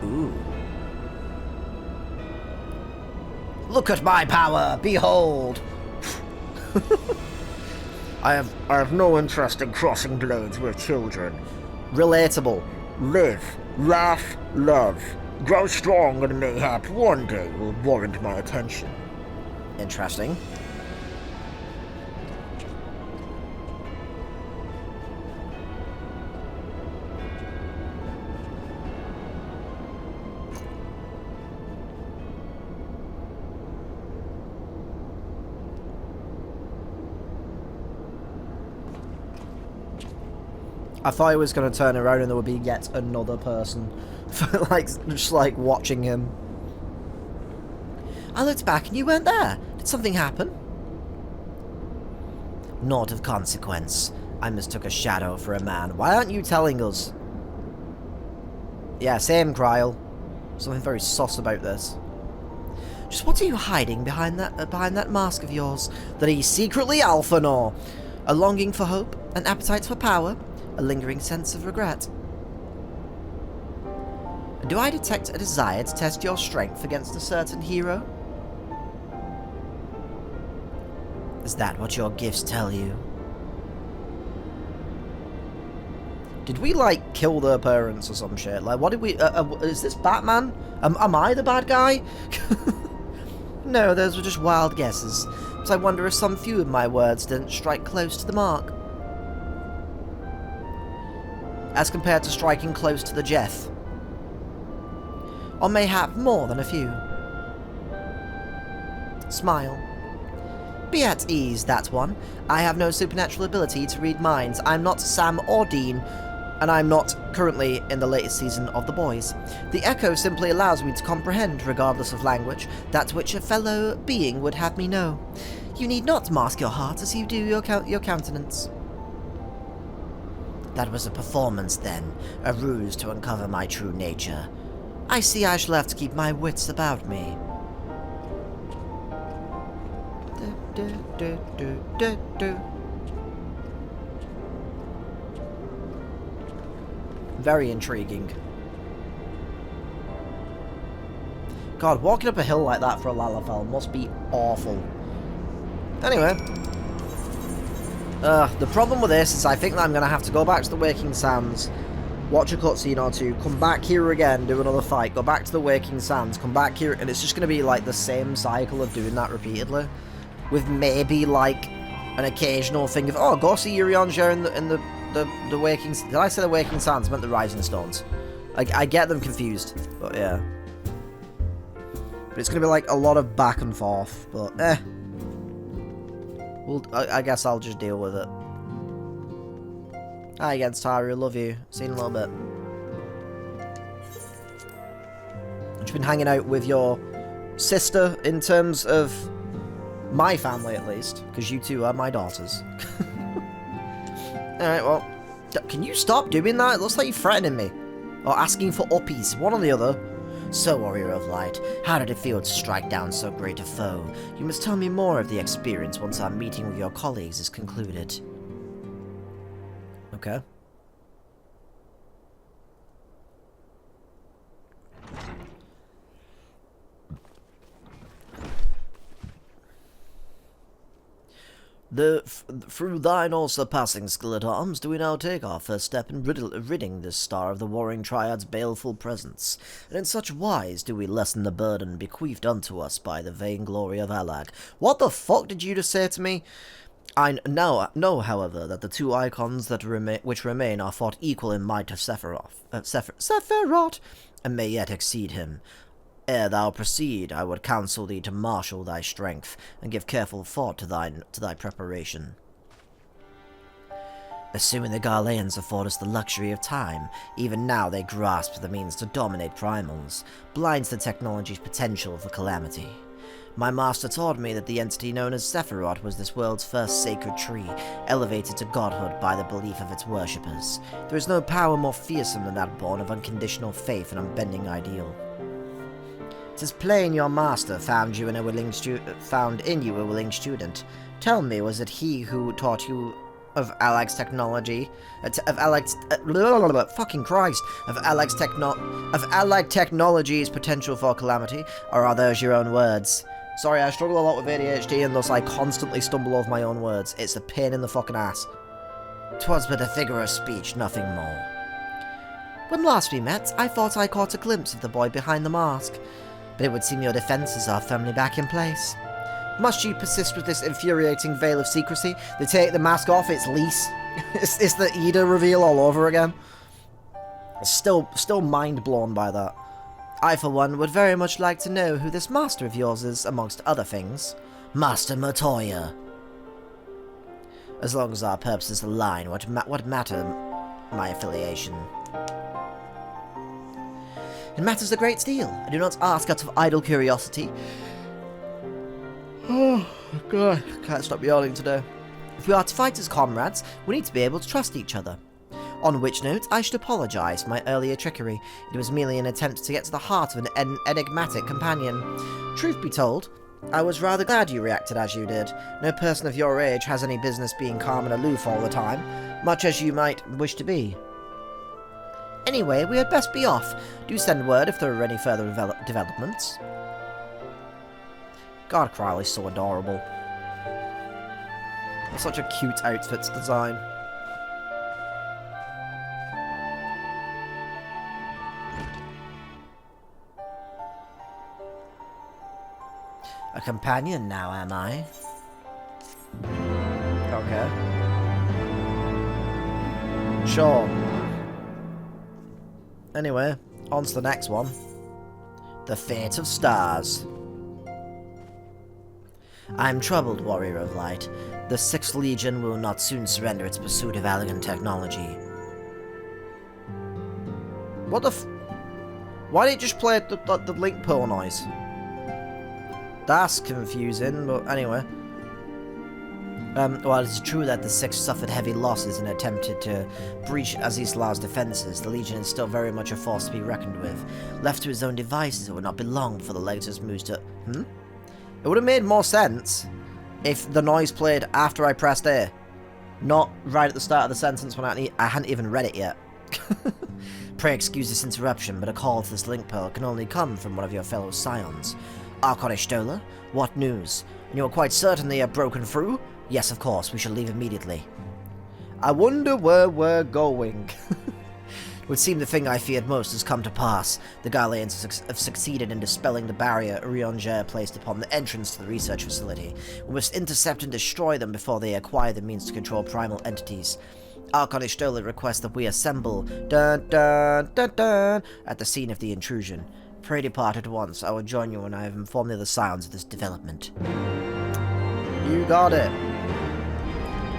Ooh. Look at my power! Behold! I have no interest in crossing blades with children. Relatable. Live, laugh, love. Grow strong and mayhap one day will warrant my attention. Interesting. I thought he was going to turn around and there would be yet another person, like, just like watching him. I looked back and you weren't there. Did something happen? Naught of consequence. I mistook a shadow for a man. Why aren't you telling us? Yeah, same, Kryl. Something very sus about this. Just what are you hiding behind that mask of yours? That he's secretly Alphanor. A longing for hope, an appetite for power, a lingering sense of regret. Do I detect a desire to test your strength against a certain hero? Is that what your gifts tell you? Did we, like, kill their parents or some shit? Like, what did we... is this Batman? Am I the bad guy? No, those were just wild guesses. But I wonder if some few of my words didn't strike close to the mark. As compared to striking close to the Jeff. Or mayhap more than a few. Smile. Be at ease, that one. I have no supernatural ability to read minds. I'm not Sam or Dean, and I'm not currently in the latest season of The Boys. The echo simply allows me to comprehend, regardless of language, that which a fellow being would have me know. You need not mask your heart as you do your countenance. That was a performance, then, a ruse to uncover my true nature. I see I shall have to keep my wits about me. Very intriguing. God, walking up a hill like that for a Lalafell must be awful. Anyway. The problem with this is I think that I'm going to have to go back to the Waking Sands, watch a cutscene or two, come back here again, do another fight, go back to the Waking Sands, come back here, and it's just going to be like the same cycle of doing that repeatedly. With maybe, like, an occasional thing of, oh, go see Urianger in the Waking... Did I say the Waking Sands? I meant the Rising Stones. I get them confused, but yeah. But it's going to be, like, a lot of back and forth, but, Well, I guess I'll just deal with it. Hi again, Taru, love you. See you in a little bit. I've just been hanging out with your sister in terms of my family, at least, because you two are my daughters. Alright, well, can you stop doing that? It looks like you're threatening me. Or asking for uppies, one or the other. So, Warrior of Light, how did it feel to strike down so great a foe? You must tell me more of the experience once our meeting with your colleagues is concluded. Okay. Through thine all-surpassing skill at arms do we now take our first step in ridding this star of the warring Triad's baleful presence, and in such wise do we lessen the burden bequeathed unto us by the vainglory of Allag. What the fuck did you just say to me? I know, however, that the two icons which remain are thought equal in might of Sephiroth, and may yet exceed him. Ere thou proceed, I would counsel thee to marshal thy strength, and give careful thought to thy preparation. Assuming the Garleans afford us the luxury of time, even now they grasp the means to dominate primals, blind to the technology's potential for calamity. My master taught me that the entity known as Sephiroth was this world's first sacred tree, elevated to godhood by the belief of its worshippers. There is no power more fearsome than that born of unconditional faith and unbending ideal. 'Tis plain your master found in you a willing student. Tell me, was it he who taught you of Allag's technology? Fucking Christ! Of Allag technology's potential for calamity, or are those your own words? Sorry, I struggle a lot with ADHD, and thus I constantly stumble over my own words. It's a pain in the fucking ass. 'Twas but a figure of speech, nothing more. When last we met, I thought I caught a glimpse of the boy behind the mask. But it would seem your defences are firmly back in place. Must you persist with this infuriating veil of secrecy? They take the mask off, it's Lise. it's the Ida reveal all over again. Still mind blown by that. I, for one, would very much like to know who this master of yours is, amongst other things. Master Matoya. As long as our purposes align, what matter my affiliation? It matters a great deal. I do not ask out of idle curiosity. Oh, God. Can't stop yawning today. If we are to fight as comrades, we need to be able to trust each other. On which note, I should apologise for my earlier trickery. It was merely an attempt to get to the heart of an enigmatic companion. Truth be told, I was rather glad you reacted as you did. No person of your age has any business being calm and aloof all the time, much as you might wish to be. Anyway, we had best be off. Do send word if there are any further developments. God, Crowley's so adorable. Such a cute outfit design. A companion now, am I? Okay. Sure. Anyway, on to the next one. The Fate of Stars. I am troubled, Warrior of Light. The 6th Legion will not soon surrender its pursuit of elegant technology. What the f... Why did it just play the link pull noise? That's confusing, but anyway. While it is true that the 6th suffered heavy losses and attempted to breach Azizlar's defenses, the Legion is still very much a force to be reckoned with. Left to his own devices, it would not be long before the Legatus moves to... It would have made more sense if the noise played after I pressed A. Not right at the start of the sentence when I hadn't even read it yet. Pray excuse this interruption, but a call to this link pearl can only come from one of your fellow scions. Archonistola, what news? And you are quite certain they have broken through? Yes, of course, we shall leave immediately. I wonder where we're going. It would seem the thing I feared most has come to pass. The Garleans have succeeded in dispelling the barrier Urianger placed upon the entrance to the research facility. We must intercept and destroy them before they acquire the means to control primal entities. Archonistola requests that we assemble dun, dun, dun, dun, at the scene of the intrusion. Pray depart at once. I will join you when I have informed the other scions of this development. You got it.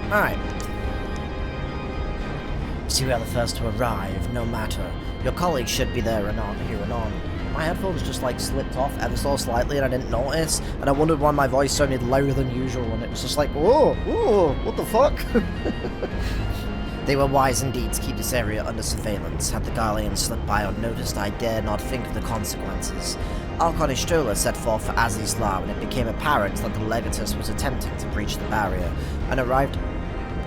Alright. See, we are the first to arrive, no matter. Your colleagues should be there and on, here and on. My headphones just like slipped off ever so slightly and I didn't notice, and I wondered why my voice sounded louder than usual, and it was just like, whoa, whoa, what the fuck? They were wise indeed to keep this area under surveillance. Had the Garleans slipped by unnoticed, I dare not think of the consequences. Archonistola set forth for Azizlar when it became apparent that the Legatus was attempting to breach the barrier, and arrived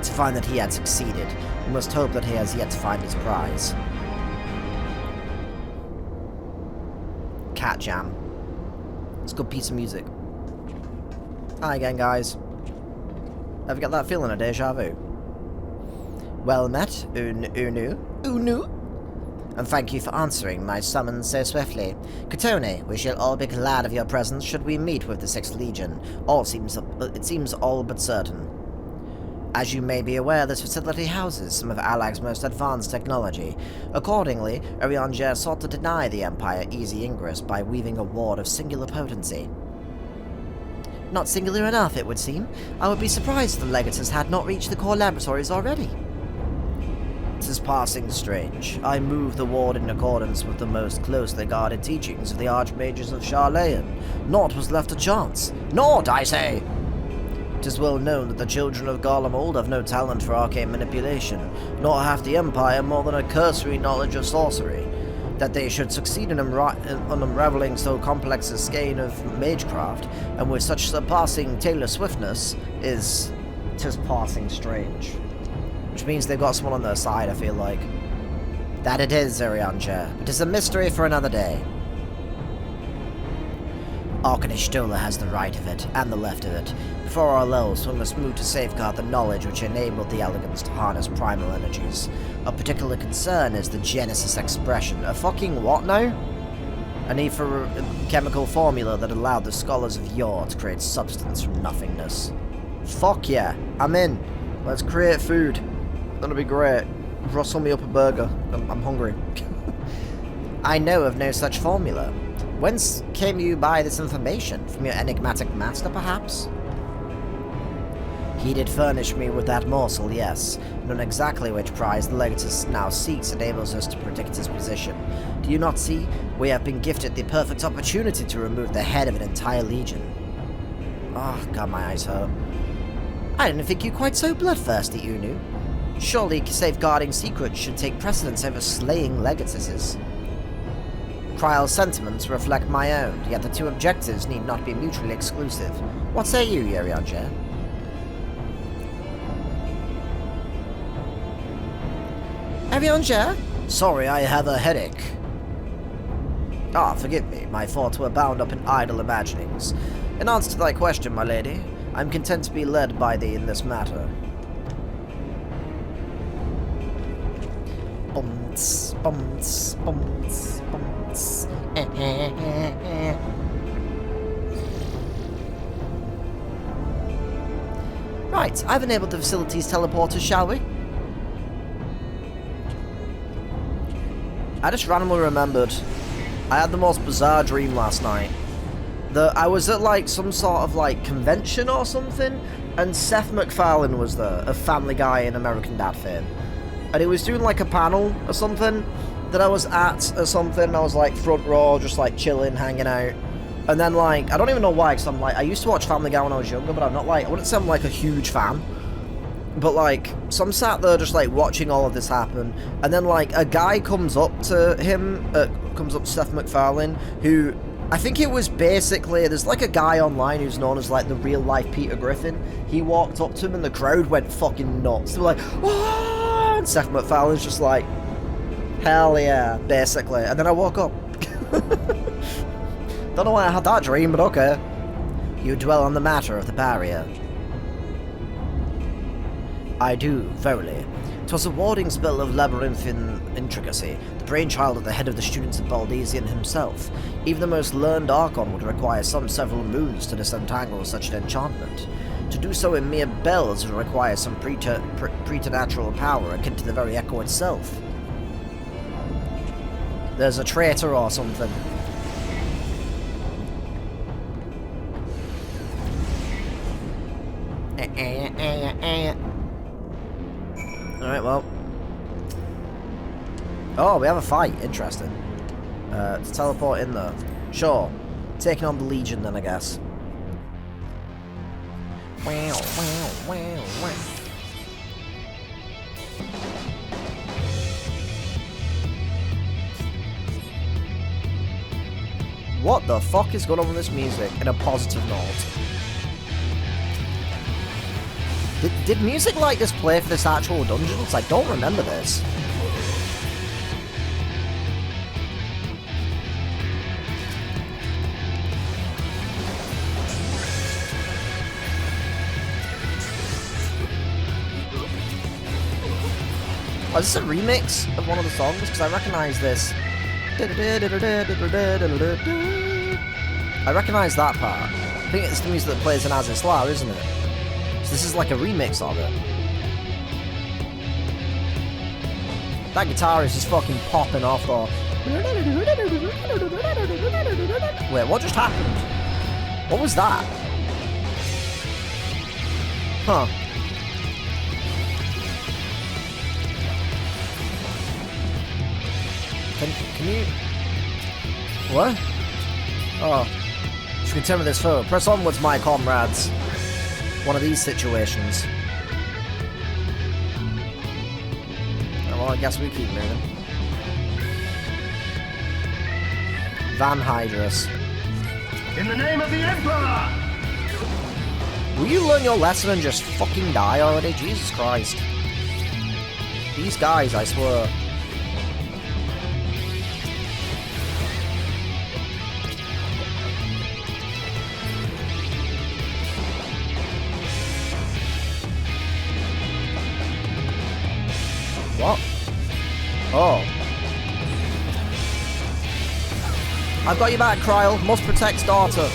to find that he had succeeded. We must hope that he has yet to find his prize. Cat Jam. It's a good piece of music. Hi again, guys. Ever get that feeling of deja vu? Well met, Unu. And thank you for answering my summons so swiftly. Katone, we shall all be glad of your presence should we meet with the 6th Legion. It seems all but certain. As you may be aware, this facility houses some of Alag's most advanced technology. Accordingly, Urianger sought to deny the Empire easy ingress by weaving a ward of singular potency. Not singular enough, it would seem. I would be surprised if the Legatus had not reached the core laboratories already. This is passing strange. I move the ward in accordance with the most closely guarded teachings of the Archmages of Charlayan. Naught was left to chance. Naught, I say! It is well known that the children of Garlemald have no talent for arcane manipulation, nor hath the Empire more than a cursory knowledge of sorcery. That they should succeed in unraveling so complex a skein of magecraft, and with such surpassing tailor swiftness, is just passing strange. Which means they've got someone on their side, I feel like. That it is, Urianger, but 'tis a mystery for another day. Archonistola has the right of it, and the left of it. Before our lulls, we must move to safeguard the knowledge which enabled the elegants to harness primal energies. Of particular concern is the Genesis expression. A fucking what now? A need for a chemical formula that allowed the scholars of yore to create substance from nothingness. Fuck yeah, I'm in. Let's create food. That'll be great. Rustle me up a burger. I'm hungry. I know of no such formula. Whence came you by this information? From your enigmatic master, perhaps? He did furnish me with that morsel, yes. Not exactly which prize the Legatus now seeks enables us to predict his position. Do you not see? We have been gifted the perfect opportunity to remove the head of an entire legion. Oh, God, my eyes hurt. I didn't think you quite so bloodthirsty, Unu. Surely safeguarding secrets should take precedence over slaying Legatuses. Kryle's sentiments reflect my own, yet the two objectives need not be mutually exclusive. What say you, Yerianje? Yerianje? Sorry, I have a headache. Ah, forgive me, my thoughts were bound up in idle imaginings. In answer to thy question, my lady, I'm content to be led by thee in this matter. Bums, bums, bums, bums. Right, I've enabled the facility's teleporters, shall we? I just randomly remembered I had the most bizarre dream last night. I was at like some sort of like convention or something, and Seth MacFarlane was there, of Family Guy and American Dad fame. And he was doing like a panel or something that I was at or something, and I was like front row, just like chilling, hanging out. And then like, I don't even know why, because I'm like, I used to watch Family Guy when I was younger, but I'm not like, I wouldn't say I'm like a huge fan. But like, so I'm sat there just like watching all of this happen, and then like a guy comes up to him, comes up to Seth MacFarlane, who, I think it was basically, there's like a guy online who's known as like the real life Peter Griffin. He walked up to him and the crowd went fucking nuts. They were like, "Whoa!" And Seth MacFarlane's just like, hell yeah, basically. And then I woke up. Don't know why I had that dream, but okay. You dwell on the matter of the barrier. I do, verily. 'Twas a warding spell of labyrinthine intricacy, the brainchild of the head of the students of Baldesian himself. Even the most learned Archon would require some several moons to disentangle such an enchantment. To do so in mere bells would require some preternatural power akin to the very echo itself. There's a traitor or something. Alright, well. Oh, we have a fight. Interesting. To teleport in there. Sure. Taking on the Legion then, I guess. Wow, wow, wow, wow. What the fuck is going on with this music in a positive note? Did music like this play for this actual dungeons? I don't remember this. Oh, is this a remix of one of the songs? Because I recognise this. I recognise that part. I think it's the music that plays in As Isla, isn't it? So this is like a remix of it. That guitar is just fucking popping off though. Wait, what just happened? What was that? Huh. Can you... What? Oh. Should continue this foe. Press onwards, my comrades. One of these situations. Well, I guess we keep moving. Van Hydrus. In the name of the Emperor! Will you learn your lesson and just fucking die already? Jesus Christ. These guys, I swear. What? Oh. I've got you back, Kryle. Must protect daughter.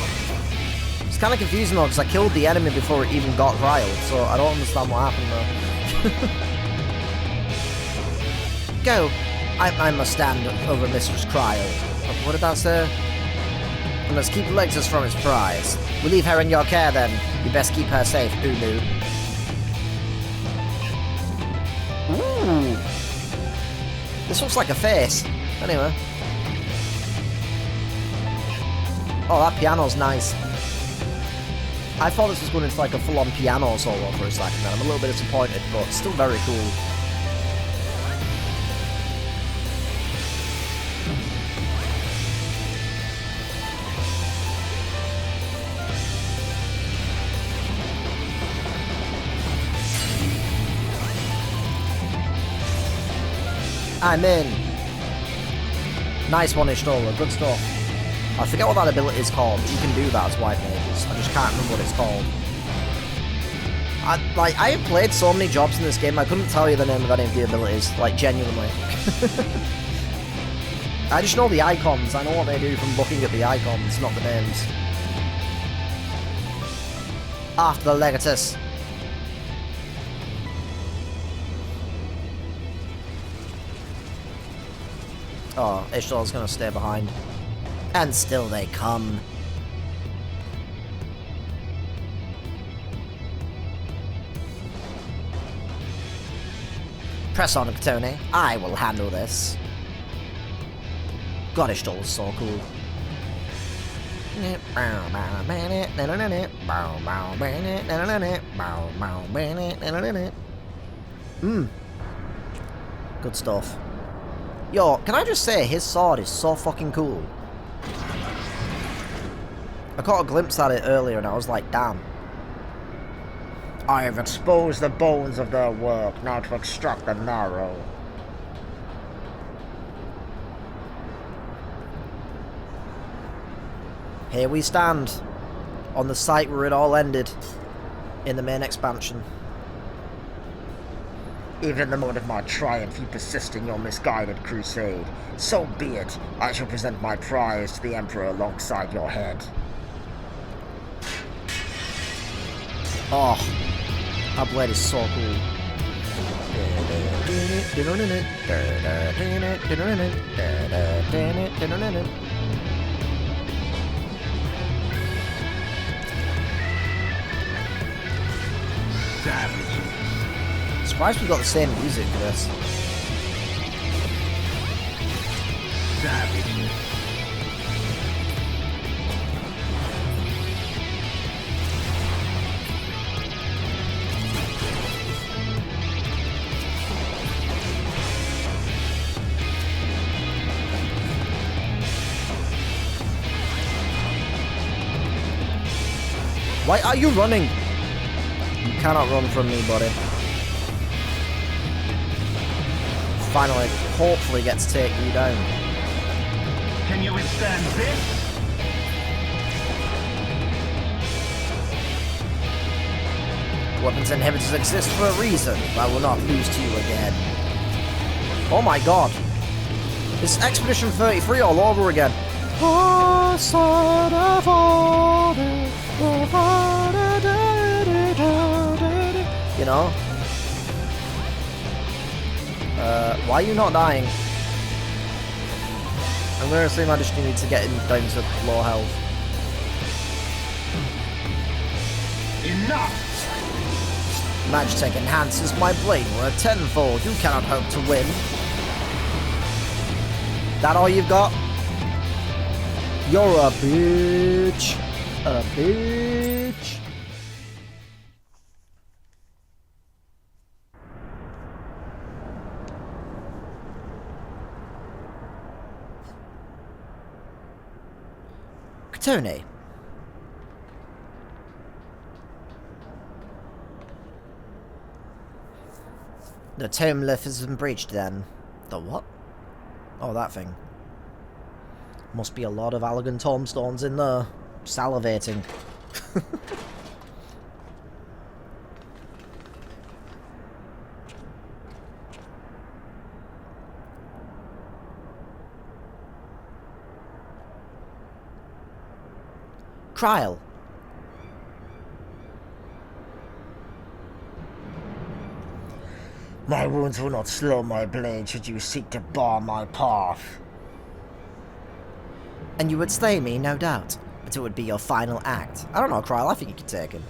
It's kind of confusing though, because I killed the enemy before it even got Kryle, so I don't understand what happened there. Go. I must stand over Mistress Kryle. What did that say? I must keep Lexus from its prize. We leave her in your care then. You best keep her safe, Ulu. Ooh. This looks like a face. Anyway. Oh, that piano's nice. I thought this was going into like a full-on piano solo for a second, and I'm a little bit disappointed, but still very cool. I'm in. Nice one, Ishnola. Good stuff. I forget what that ability is called. You can do that as white mages. I just can't remember what it's called. I have played so many jobs in this game, I couldn't tell you the name of any of the abilities. Like, genuinely. I just know the icons. I know what they do from looking at the icons, not the names. After the Legatus. Oh, Ishdal's gonna stay behind. And still they come. Press on, Tony. I will handle this. God, Ishdal is so cool. Good stuff. Yo, can I just say, his sword is so fucking cool. I caught a glimpse at it earlier and I was like, damn. I have exposed the bones of their work, now to extract the marrow. Here we stand, on the site where it all ended, in the main expansion. Even in the moment of my triumph, you persist in your misguided crusade. So be it. I shall present my prize to the Emperor alongside your head. Oh, that blade is so cool. Surprised we got the same music for this. Savage. Why are you running? You cannot run from me, buddy. Finally, hopefully get to take you down. Can you withstand this? Weapons inhibitors exist for a reason. I will not lose to you again. Oh my god. This is Expedition 33 all over again. You know? Why are you not dying? I'm gonna assume I just need to get him down to low health. Enough! Magitech enhances my blade worth tenfold. You cannot hope to win. That all you've got? You're a bitch. A bitch. Tony. The tomb lift has been breached then. The what? Oh, that thing. Must be a lot of elegant tombstones in there. Salivating. Trial. My wounds will not slow my blade should you seek to bar my path. And you would slay me, no doubt, but it would be your final act. I don't know, Kryl, I think you could take him.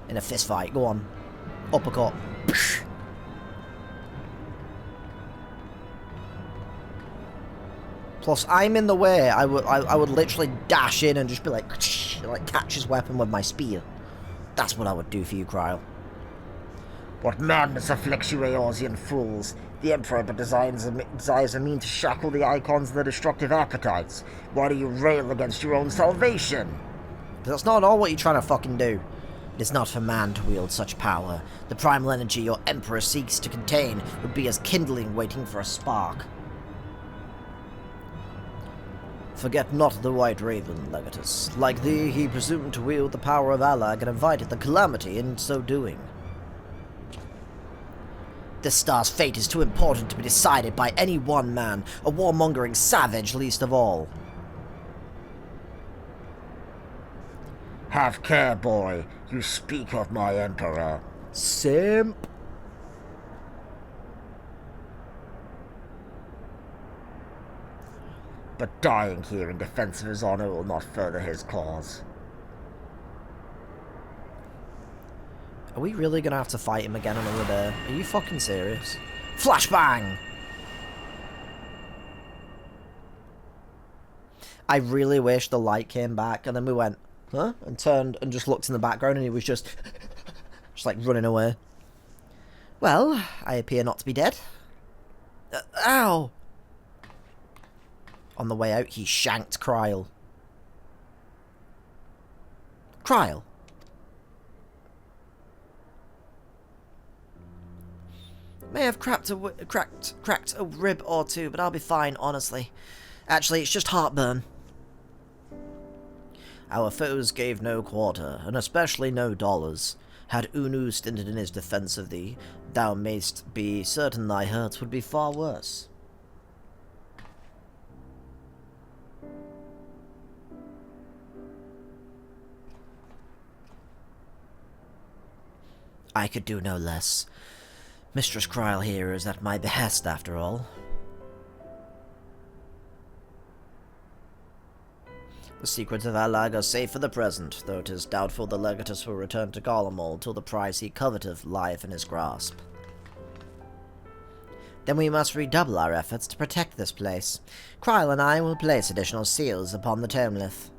In a fist fight, go on. Uppercut. Plus, I'm in the way. I would literally dash in and just be like catch his weapon with my spear. That's what I would do for you, Kryl. What madness afflicts you, Eorzean fools? The Emperor but desires a mean to shackle the icons of their destructive appetites. Why do you rail against your own salvation? That's not at all what you're trying to fucking do. It is not for man to wield such power. The primal energy your Emperor seeks to contain would be as kindling waiting for a spark. Forget not the White Raven, Legatus. Like thee, he presumed to wield the power of Allag and invited the calamity in so doing. This star's fate is too important to be decided by any one man, a warmongering savage least of all. Have care, boy. You speak of my Emperor. Simp. But dying here in defense of his honor will not further his cause. Are we really gonna have to fight him again another day? Are you fucking serious? Flashbang! I really wish the light came back and then we went, huh? And turned and just looked in the background and he was just like running away. Well, I appear not to be dead. Ow! On the way out, he shanked Kryl. Kryl? May have cracked a rib or two, but I'll be fine, honestly. Actually, it's just heartburn. Our foes gave no quarter, and especially no dollars. Had Unu stinted in his defence of thee, thou mayst be certain thy hurts would be far worse. I could do no less. Mistress Kryl here is at my behest, after all. The secrets of Allag are safe for the present, though it is doubtful the Legatus will return to Garlemald till the prize he coveteth lieth in his grasp. Then we must redouble our efforts to protect this place. Kryl and I will place additional seals upon the Tomlith.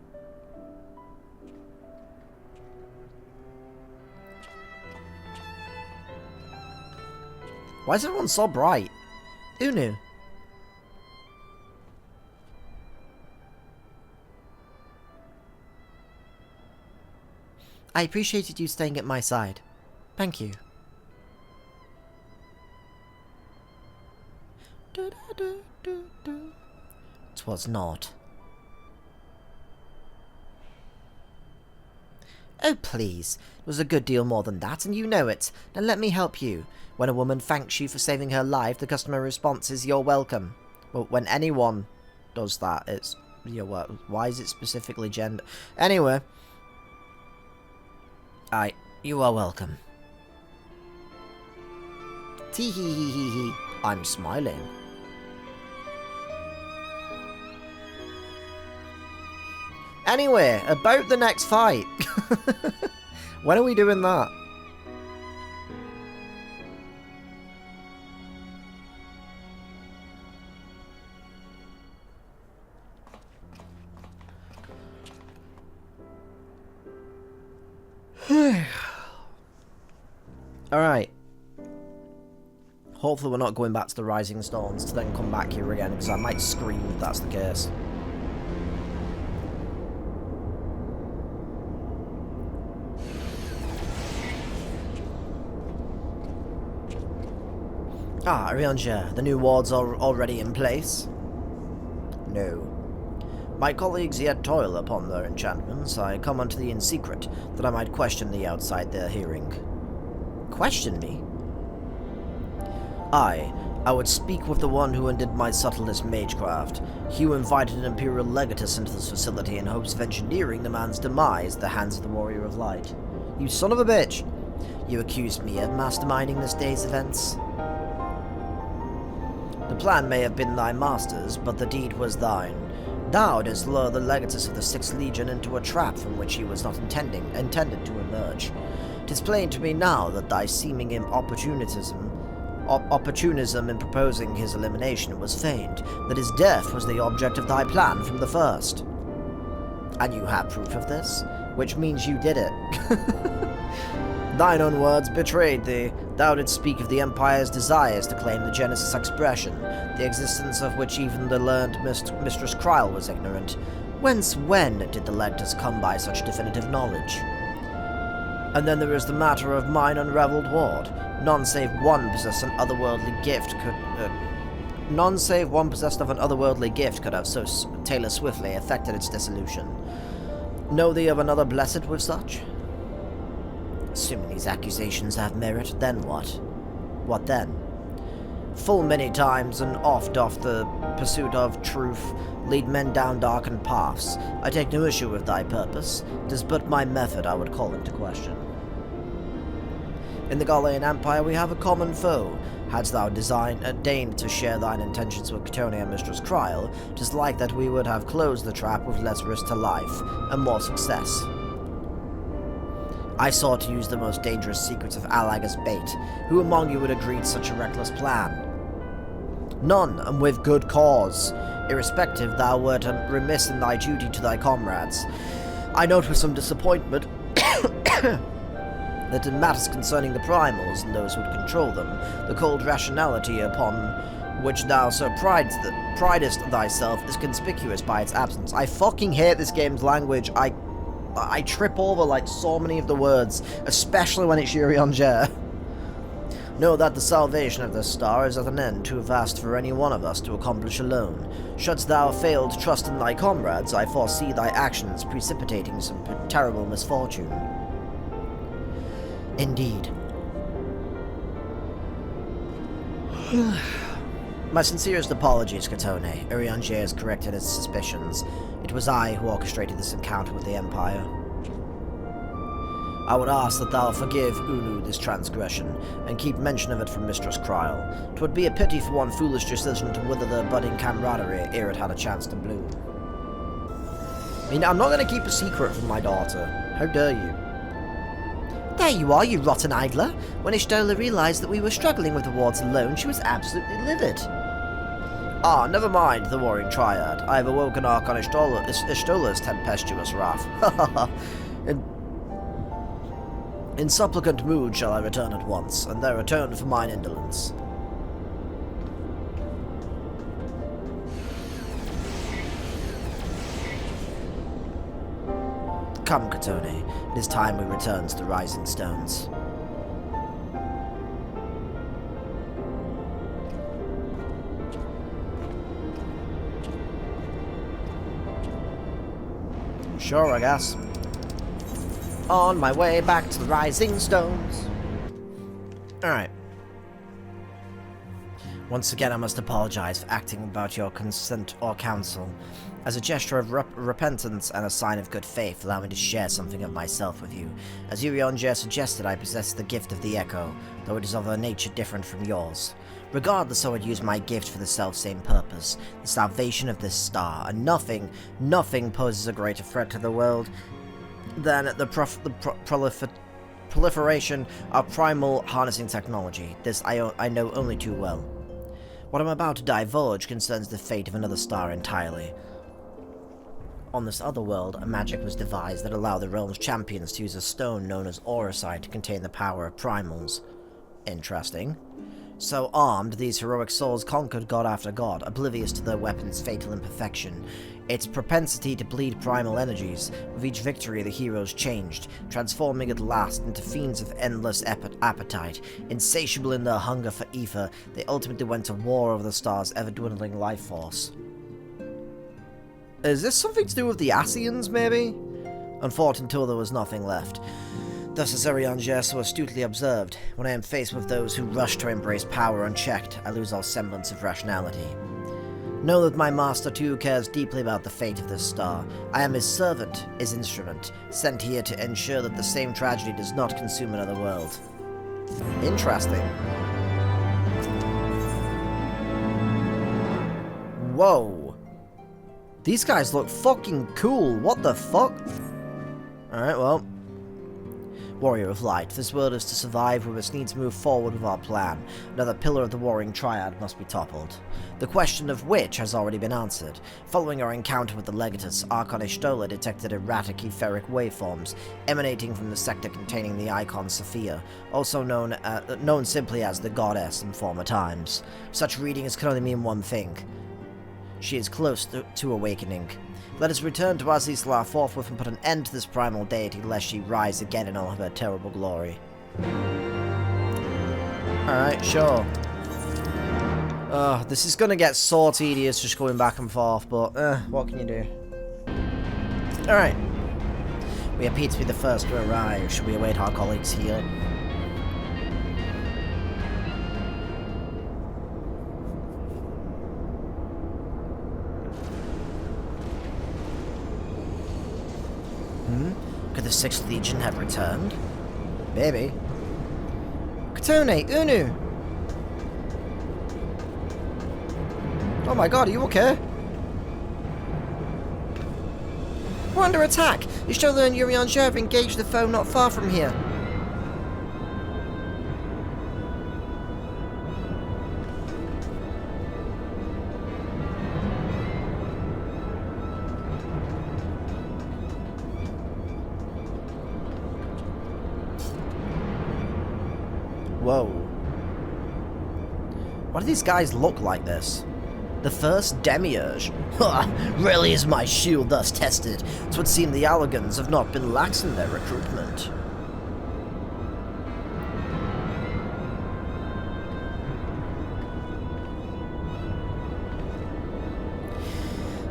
Why is everyone so bright? Who knew? I appreciated you staying at my side. Thank you. 'Twas not. Oh, please. It was a good deal more than that, and you know it. Now let me help you. When a woman thanks you for saving her life, the customer response is, "You're welcome." Well, when anyone does that, it's, you're welcome. Why is it specifically gender? Anyway. You are welcome. Tee hee hee hee hee. I'm smiling. Anyway, about the next fight. When are we doing that? Alright. Hopefully we're not going back to the Rising Storms to then come back here again, because I might scream if that's the case. Ah, Arianja, the new wards are already in place? No. My colleagues yet toil upon their enchantments. I come unto thee in secret, that I might question thee outside their hearing. Question me? I would speak with the one who undid my subtlest magecraft. He who invited an Imperial Legatus into this facility in hopes of engineering the man's demise at the hands of the Warrior of Light. You son of a bitch! You accused me of masterminding this day's events. The plan may have been thy master's, but the deed was thine. Thou didst lure the Legatus of the 6th Legion into a trap from which he was not intended to emerge. 'Tis plain to me now that thy seeming opportunism in proposing his elimination was feigned, that his death was the object of thy plan from the first. And you have proof of this, which means you did it. Thine own words betrayed thee. Thou didst speak of the Empire's desires to claim the Genesis expression, the existence of which even the learned Mistress Kryl was ignorant. When did the Legatus come by such definitive knowledge? And then there is the matter of mine unraveled ward. None save one possessed an otherworldly gift none save one possessed of an otherworldly gift could have so Taylor swiftly effected its dissolution. Know thee of another blessed with such? Assuming these accusations have merit, then what? What then? Full many times and oft doth the pursuit of truth lead men down darkened paths. I take no issue with thy purpose. 'Tis but my method I would call into question. In the Galilean Empire we have a common foe. Hadst thou deigned to share thine intentions with Catonia and Mistress Kryl, 'tis like that we would have closed the trap with less risk to life, and more success. I sought to use the most dangerous secrets of Allag as bait. Who among you would agree to such a reckless plan? None, and with good cause. Irrespective, thou wert remiss in thy duty to thy comrades. I note with some disappointment that in matters concerning the primals and those who would control them, the cold rationality upon which thou so pridest thyself is conspicuous by its absence. I fucking hate this game's language. I trip over like so many of the words, especially when it's Urianger. Know that the salvation of this star is at an end too vast for any one of us to accomplish alone. Shouldst thou fail to trust in thy comrades, I foresee thy actions precipitating some terrible misfortune. Indeed. My sincerest apologies, Katone. Urianger has corrected his suspicions. It was I who orchestrated this encounter with the Empire. I would ask that thou forgive Ulu this transgression, and keep mention of it from Mistress Kryl. 'Twould be a pity for one foolish decision to wither the budding camaraderie ere it had a chance to bloom. I mean, I'm not going to keep a secret from my daughter. How dare you? There you are, you rotten idler. When Ishtola realized that we were struggling with the wards alone, she was absolutely livid. Ah, never mind the warring Triad. I have awoken Archon Ishtola's tempestuous wrath. In supplicant mood shall I return at once, and there atone for mine indolence. Come, Katone. It is time we return to the Rising Stones. Sure, I guess. On my way back to the Rising Stones. Alright. Once again, I must apologize for acting without your consent or counsel. As a gesture of repentance and a sign of good faith, allow me to share something of myself with you. As Urianger suggested, I possess the gift of the Echo, though it is of a nature different from yours. Regardless, I would use my gift for the self-same purpose, the salvation of this star, and nothing poses a greater threat to the world than the proliferation of primal harnessing technology. This I know only too well. What I'm about to divulge concerns the fate of another star entirely. On this other world, a magic was devised that allowed the realm's champions to use a stone known as Auracite to contain the power of primals. Interesting. So armed, these heroic souls conquered god after god, oblivious to their weapon's fatal imperfection. Its propensity to bleed primal energies. With each victory, the heroes changed, transforming at last into fiends of endless appetite. Insatiable in their hunger for ether, they ultimately went to war over the star's ever-dwindling life force. Is this something to do with the Asians, maybe? And fought until there was nothing left. Thus, as Urianger so astutely observed, when I am faced with those who rush to embrace power unchecked, I lose all semblance of rationality. Know that my master too cares deeply about the fate of this star. I am his servant, his instrument, sent here to ensure that the same tragedy does not consume another world. Interesting. Whoa. These guys look fucking cool. What the fuck? Alright, well. Warrior of Light, this world is to survive, we must needs move forward with our plan. Another pillar of the warring Triad must be toppled. The question of which has already been answered. Following our encounter with the Legatus, Archon Ishtola detected erratic etheric waveforms emanating from the sector containing the icon Sophia, also known simply as the Goddess in former times. Such readings can only mean one thing. She is close to awakening. Let us return to Azizla forthwith and put an end to this primal deity, lest she rise again in all of her terrible glory. Alright, sure. This is gonna get so tedious just going back and forth, but, what can you do? Alright. We appear to be the first to arrive. Should we await our colleagues here? Could the 6th Legion have returned? Maybe. Katone, Unu! Oh my god, are you okay? We're under attack! Y'shtola and Urianger have engaged the foe not far from here. Whoa. Why do these guys look like this? The first Demiurge. Ha! Rarely is my shield thus tested. It would seem the Allagans have not been lax in their recruitment.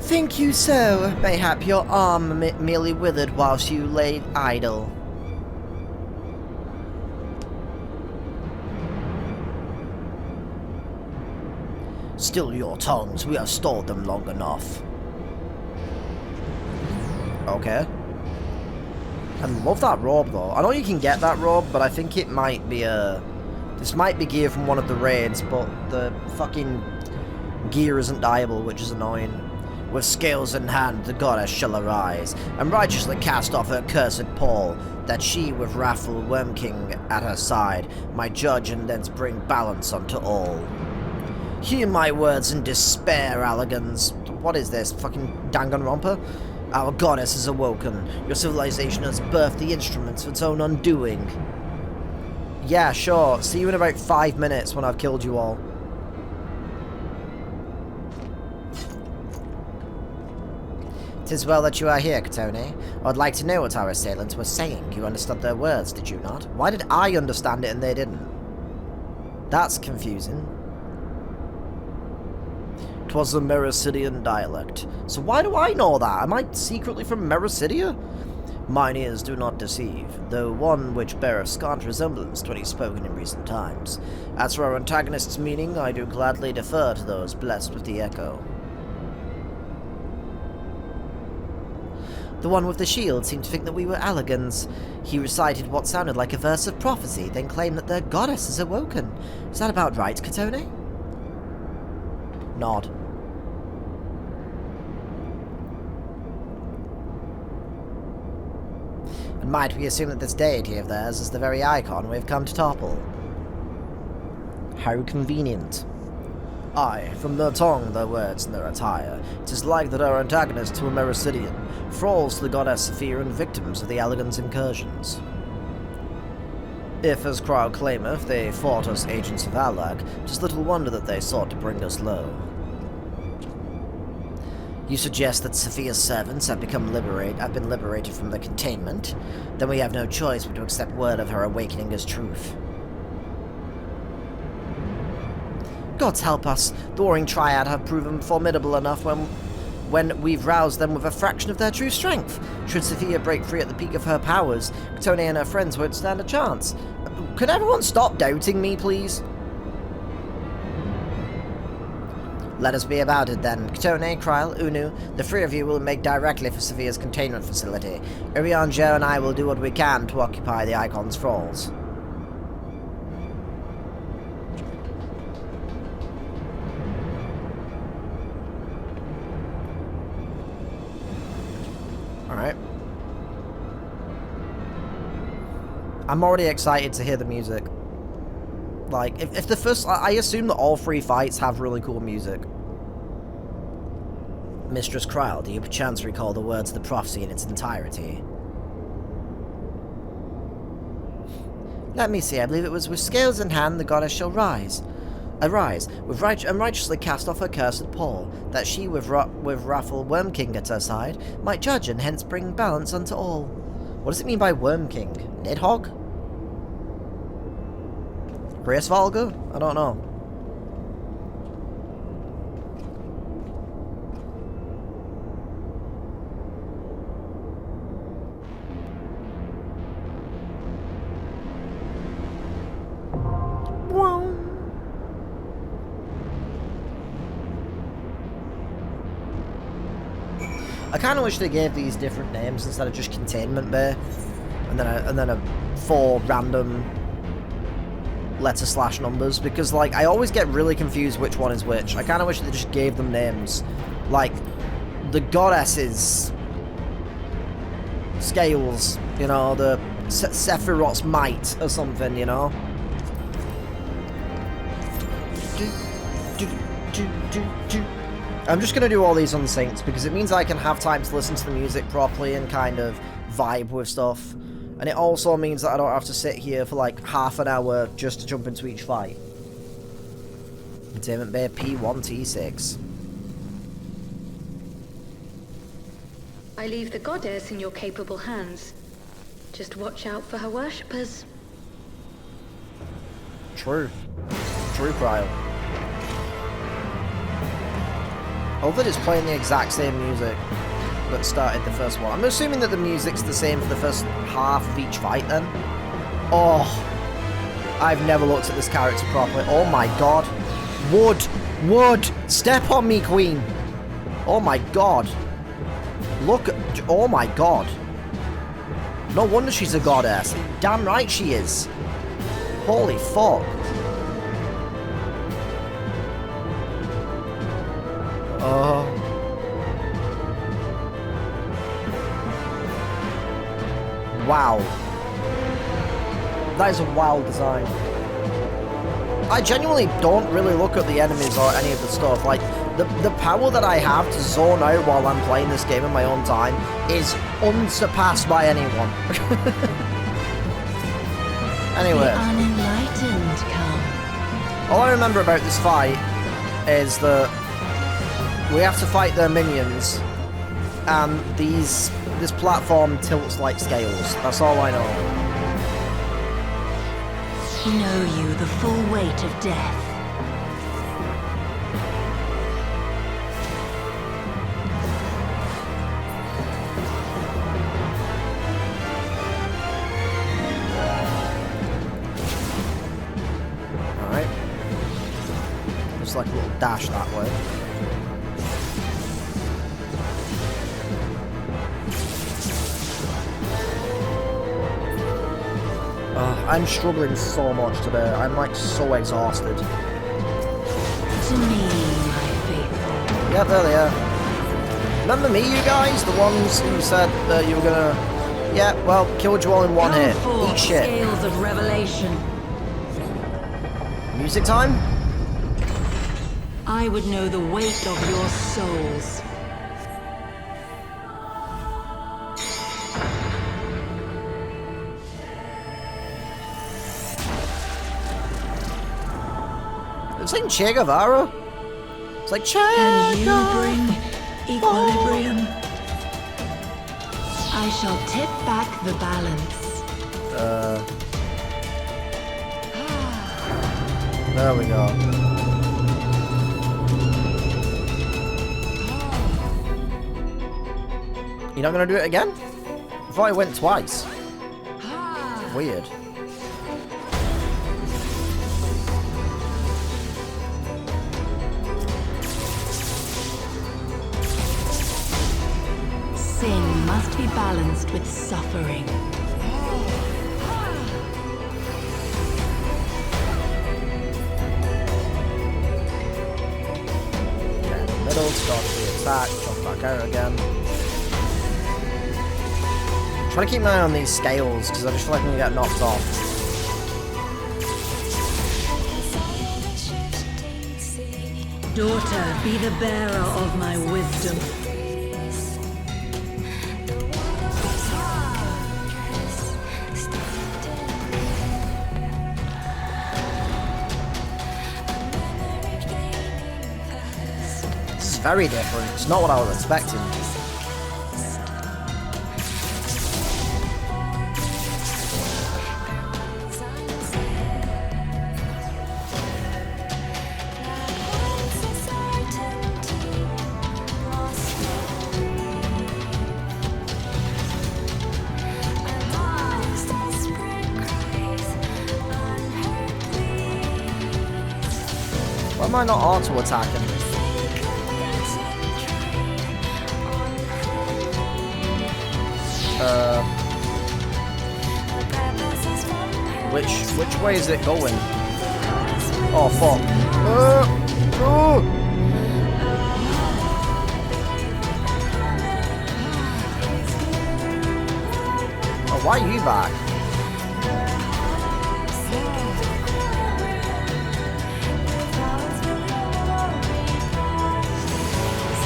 Think you so? Mayhap your arm merely withered whilst you lay idle. Still your tongues, we have stored them long enough. Okay. I love that robe though. I know you can get that robe, but I think it might be this might be gear from one of the raids, but the fucking gear isn't dyeable, which is annoying. With scales in hand, the goddess shall arise, and righteously cast off her cursed pall, that she, with wrathful Worm King at her side, might judge and thence bring balance unto all. Hear my words in despair, Allagans. What is this? Fucking Danganronpa? Our goddess is awoken. Your civilization has birthed the instruments of its own undoing. Yeah, sure. See you in about 5 minutes when I've killed you all. "'Tis well that you are here, Katone. I'd like to know what our assailants were saying. You understood their words, did you not? Why did I understand it and they didn't? That's confusing. 'Twas the Mericidian dialect. So why do I know that? Am I secretly from Mericidia? Mine ears do not deceive, though one which beareth scant resemblance to any spoken in recent times. As for our antagonist's meaning, I do gladly defer to those blessed with the echo. The one with the shield seemed to think that we were Allagans. He recited what sounded like a verse of prophecy, then claimed that their goddess is awoken. Is that about right, Katone?" Nod. And might we assume that this deity of theirs is the very icon we've come to topple? How convenient. Aye, from their tongue, their words, and their attire, 'tis like that our antagonists were Mericidian, thralls to the goddess Sophia and victims of the Allagans' incursions. If, as Crowd claimeth, they fought us agents of Allag, 'tis little wonder that they sought to bring us low. You suggest that Sophia's servants have been liberated from the containment? Then we have no choice but to accept word of her awakening as truth. Gods help us, the warring Triad have proven formidable enough when we've roused them with a fraction of their true strength. Should Sophia break free at the peak of her powers, Katone and her friends won't stand a chance. Could everyone stop doubting me, please? Let us be about it then. Katone, Kryl, Unu, the three of you will make directly for Sophia's containment facility. Urianger and I will do what we can to occupy the Icon's thralls. Alright. I'm already excited to hear the music. Like, if the first... I assume that all 3 fights have really cool music. Mistress Kryl, do you perchance recall the words of the prophecy in its entirety? Let me see, I believe it was, "With scales in hand, the goddess shall rise." Arise, and righteously cast off her cursed paw, that she with wrathful Worm King at her side might judge and hence bring balance unto all. What does it mean by Worm King? Nidhogg? Grace Valga? I don't know. I kind of wish they gave these different names instead of just Containment Bay, and then a 4 random letter / numbers, because like I always get really confused which one is which. I kind of wish they just gave them names, like the goddesses scales, you know, the Sephiroth's might or something, you know. I'm just going to do all these unsynced because it means I can have time to listen to the music properly and kind of vibe with stuff. And it also means that I don't have to sit here for like half an hour just to jump into each fight. Containment Bay P1T6. I leave the goddess in your capable hands. Just watch out for her worshippers. True. True, Cryo. Although it's playing the exact same music that started the first one. I'm assuming that the music's the same for the first half of each fight then. Oh, I've never looked at this character properly. Oh my god. Wood! Wood! Step on me, queen! Oh my god. Look at... Oh my god. No wonder she's a goddess. Damn right she is. Holy fuck. Wow. That is a wild design. I genuinely don't really look at the enemies or any of the stuff. Like, the power that I have to zone out while I'm playing this game in my own time is unsurpassed by anyone. Anyway. The unenlightened come. All I remember about this fight is that we have to fight their minions, and this platform tilts like scales. That's all I know. Know you the full weight of death. Alright. Just like a little dash that way. I'm struggling so much today. I'm like so exhausted. To me, my faithful. Yeah, there they are. Remember me, you guys? The ones who said that you were gonna... Yeah, well, killed you all in one hit. Eat shit. Scales of revelation. Music time? I would know the weight of your souls. It's like Che Guevara. It's like Che Can you bring equilibrium? I shall tip back the balance. There we go. You're not gonna do it again? I thought it went twice. Weird. Sin must be balanced with suffering. Okay, in the middle, start the attack, jump back out again. Trying to keep an eye on these scales because I just feel like I'm gonna get knocked off. Daughter, be the bearer of my wisdom. very different. It's not what I was expecting. Why am I not auto-attacking? Which way is it going? Oh fuck. Oh. Oh, why are you back?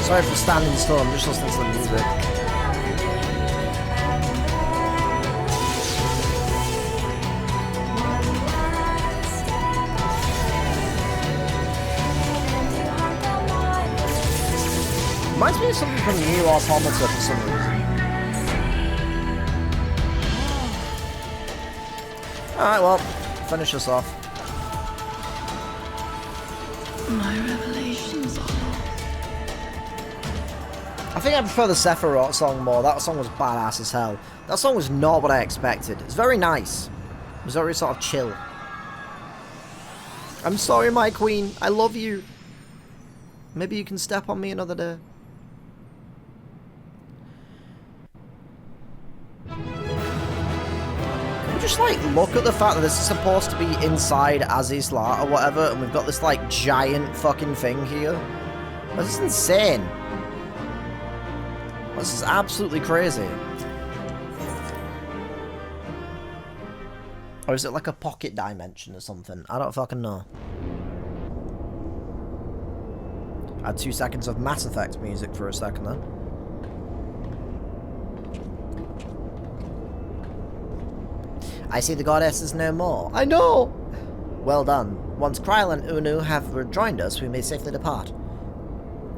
Sorry for standing still, I'm just listening to the music. Reminds me of something from the new Automata for some reason. Alright, well, finish this off. My revelations are... I think I prefer the Sephiroth song more. That song was badass as hell. That song was not what I expected. It's very nice. It was very sort of chill. I'm sorry, my queen. I love you. Maybe you can step on me another day. Just like look at the fact that this is supposed to be inside Azizla or whatever, and we've got this like giant fucking thing here. This is insane. This is absolutely crazy. Or is it like a pocket dimension or something? I don't fucking know. I had 2 seconds of Mass Effect music for a second then. I see the goddesses no more. I know! Well done. Once Kryl and Unu have rejoined us, we may safely depart.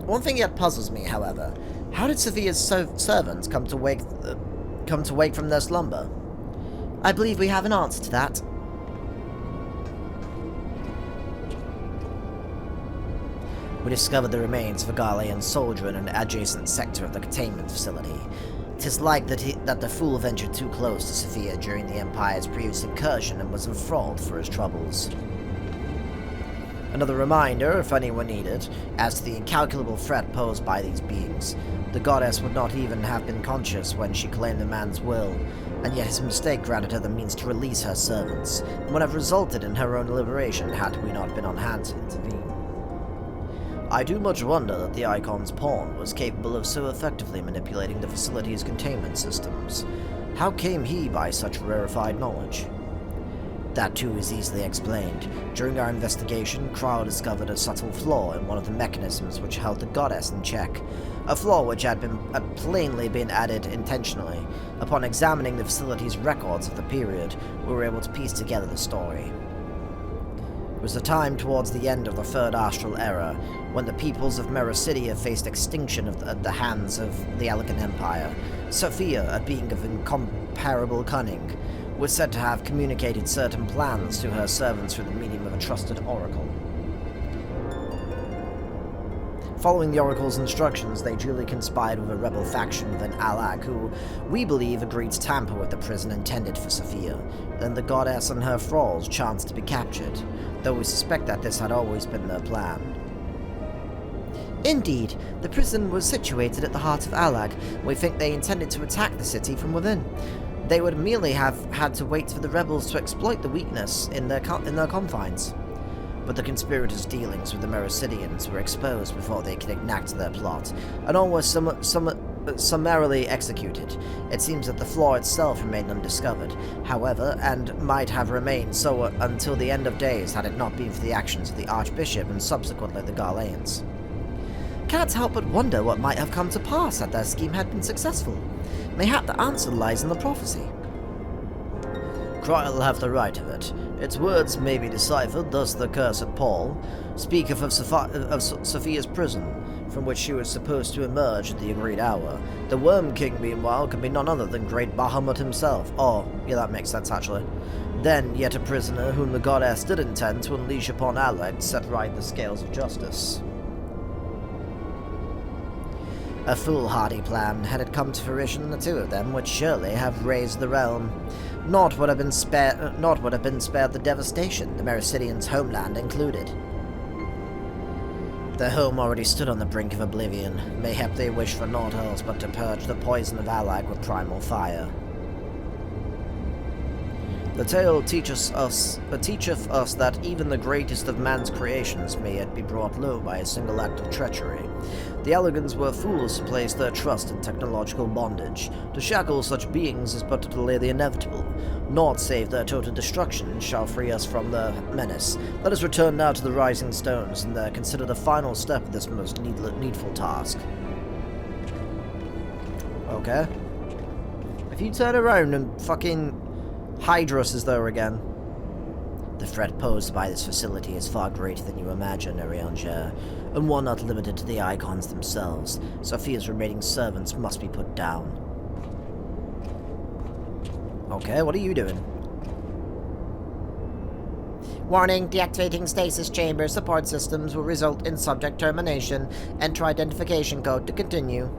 One thing yet puzzles me, however. How did Sophia's servants come to wake from their slumber? I believe we have an answer to that. We discovered the remains of a Garlean soldier in an adjacent sector of the containment facility. 'Tis like that the fool ventured too close to Sophia during the Empire's previous incursion and was enthralled for his troubles. Another reminder, if anyone needed, as to the incalculable threat posed by these beings. The goddess would not even have been conscious when she claimed the man's will, and yet his mistake granted her the means to release her servants, and would have resulted in her own liberation had we not been on hand to intervene. I do much wonder that the Icon's pawn was capable of so effectively manipulating the facility's containment systems. How came he by such rarefied knowledge? That too is easily explained. During our investigation, Kryl discovered a subtle flaw in one of the mechanisms which held the goddess in check. A flaw which had plainly been added intentionally. Upon examining the facility's records of the period, we were able to piece together the story. It was a time towards the end of the Third Astral Era, when the peoples of Mericidia faced extinction at the hands of the Elegant Empire. Sophia, a being of incomparable cunning, was said to have communicated certain plans to her servants through the medium of a trusted oracle. Following the oracle's instructions, they duly conspired with a rebel faction within Alag, who, we believe, agreed to tamper with the prison intended for Sophia. Then the goddess and her thralls chanced to be captured, though we suspect that this had always been their plan. Indeed, the prison was situated at the heart of Alag. We think they intended to attack the city from within. They would merely have had to wait for the rebels to exploit the weakness in their confines. But the conspirators' dealings with the Mericidians were exposed before they could enact their plot, and all was summarily executed. It seems that the flaw itself remained undiscovered, however, and might have remained so until the end of days had it not been for the actions of the Archbishop and subsequently the Garleans. Cannot help but wonder what might have come to pass had their scheme had been successful. Mayhap the answer lies in the prophecy. Kryl have the right of it. Its words may be deciphered, thus the cursed Paul speaketh of Sophia's prison, from which she was supposed to emerge at the agreed hour. The Worm King, meanwhile, can be none other than great Bahamut himself. Oh, yeah, that makes sense, actually. Then, yet a prisoner whom the goddess did intend to unleash upon Alec to set right the scales of justice. A foolhardy plan, had it come to fruition, the two of them would surely have razed the realm. Not would have been spared the devastation, the Mericidians' homeland included. Their home already stood on the brink of oblivion. Mayhap they wish for naught else but to purge the poison of Allag with primal fire. The tale teacheth us that even the greatest of man's creations may yet be brought low by a single act of treachery. The Elegans were fools to place their trust in technological bondage. To shackle such beings is but to delay the inevitable. Naught save their total destruction shall free us from their menace. Let us return now to the Rising Stones, and there consider the final step of this most needful task. Okay. If you turn around and fucking Hydrus is there again. The threat posed by this facility is far greater than you imagine, Arianger, and one not limited to the Icons themselves. Sophia's remaining servants must be put down. Okay, what are you doing? Warning, deactivating stasis chamber support systems will result in subject termination. Enter identification code to continue.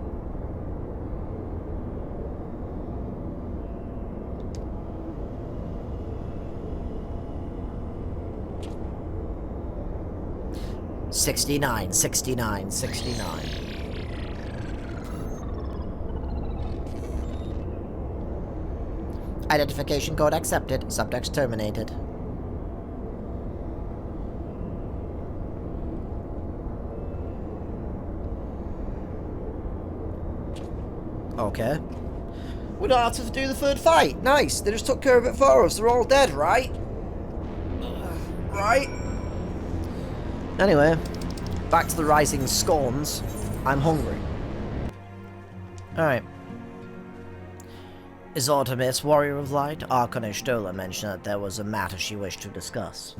$69. Identification code accepted. Subjects terminated. Okay. We don't have to do the third fight. Nice. They just took care of it for us. They're all dead, right? Right? Anyway, back to the Rising Scorns. I'm hungry. Alright. Is Artemis, Warrior of Light? Archon Ishtola mentioned that there was a matter she wished to discuss.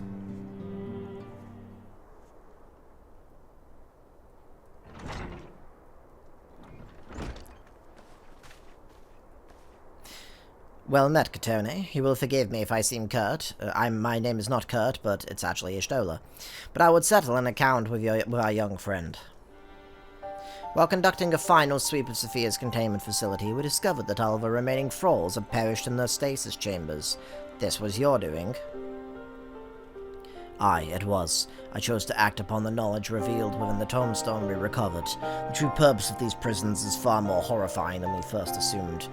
Well met, Katone. You will forgive me if I seem curt. My name is not Kurt, but it's actually Ishtola. But I would settle an account with our young friend. While conducting a final sweep of Sophia's containment facility, we discovered that all of the remaining thralls had perished in their stasis chambers. This was your doing. Aye, it was. I chose to act upon the knowledge revealed within the tombstone we recovered. The true purpose of these prisons is far more horrifying than we first assumed.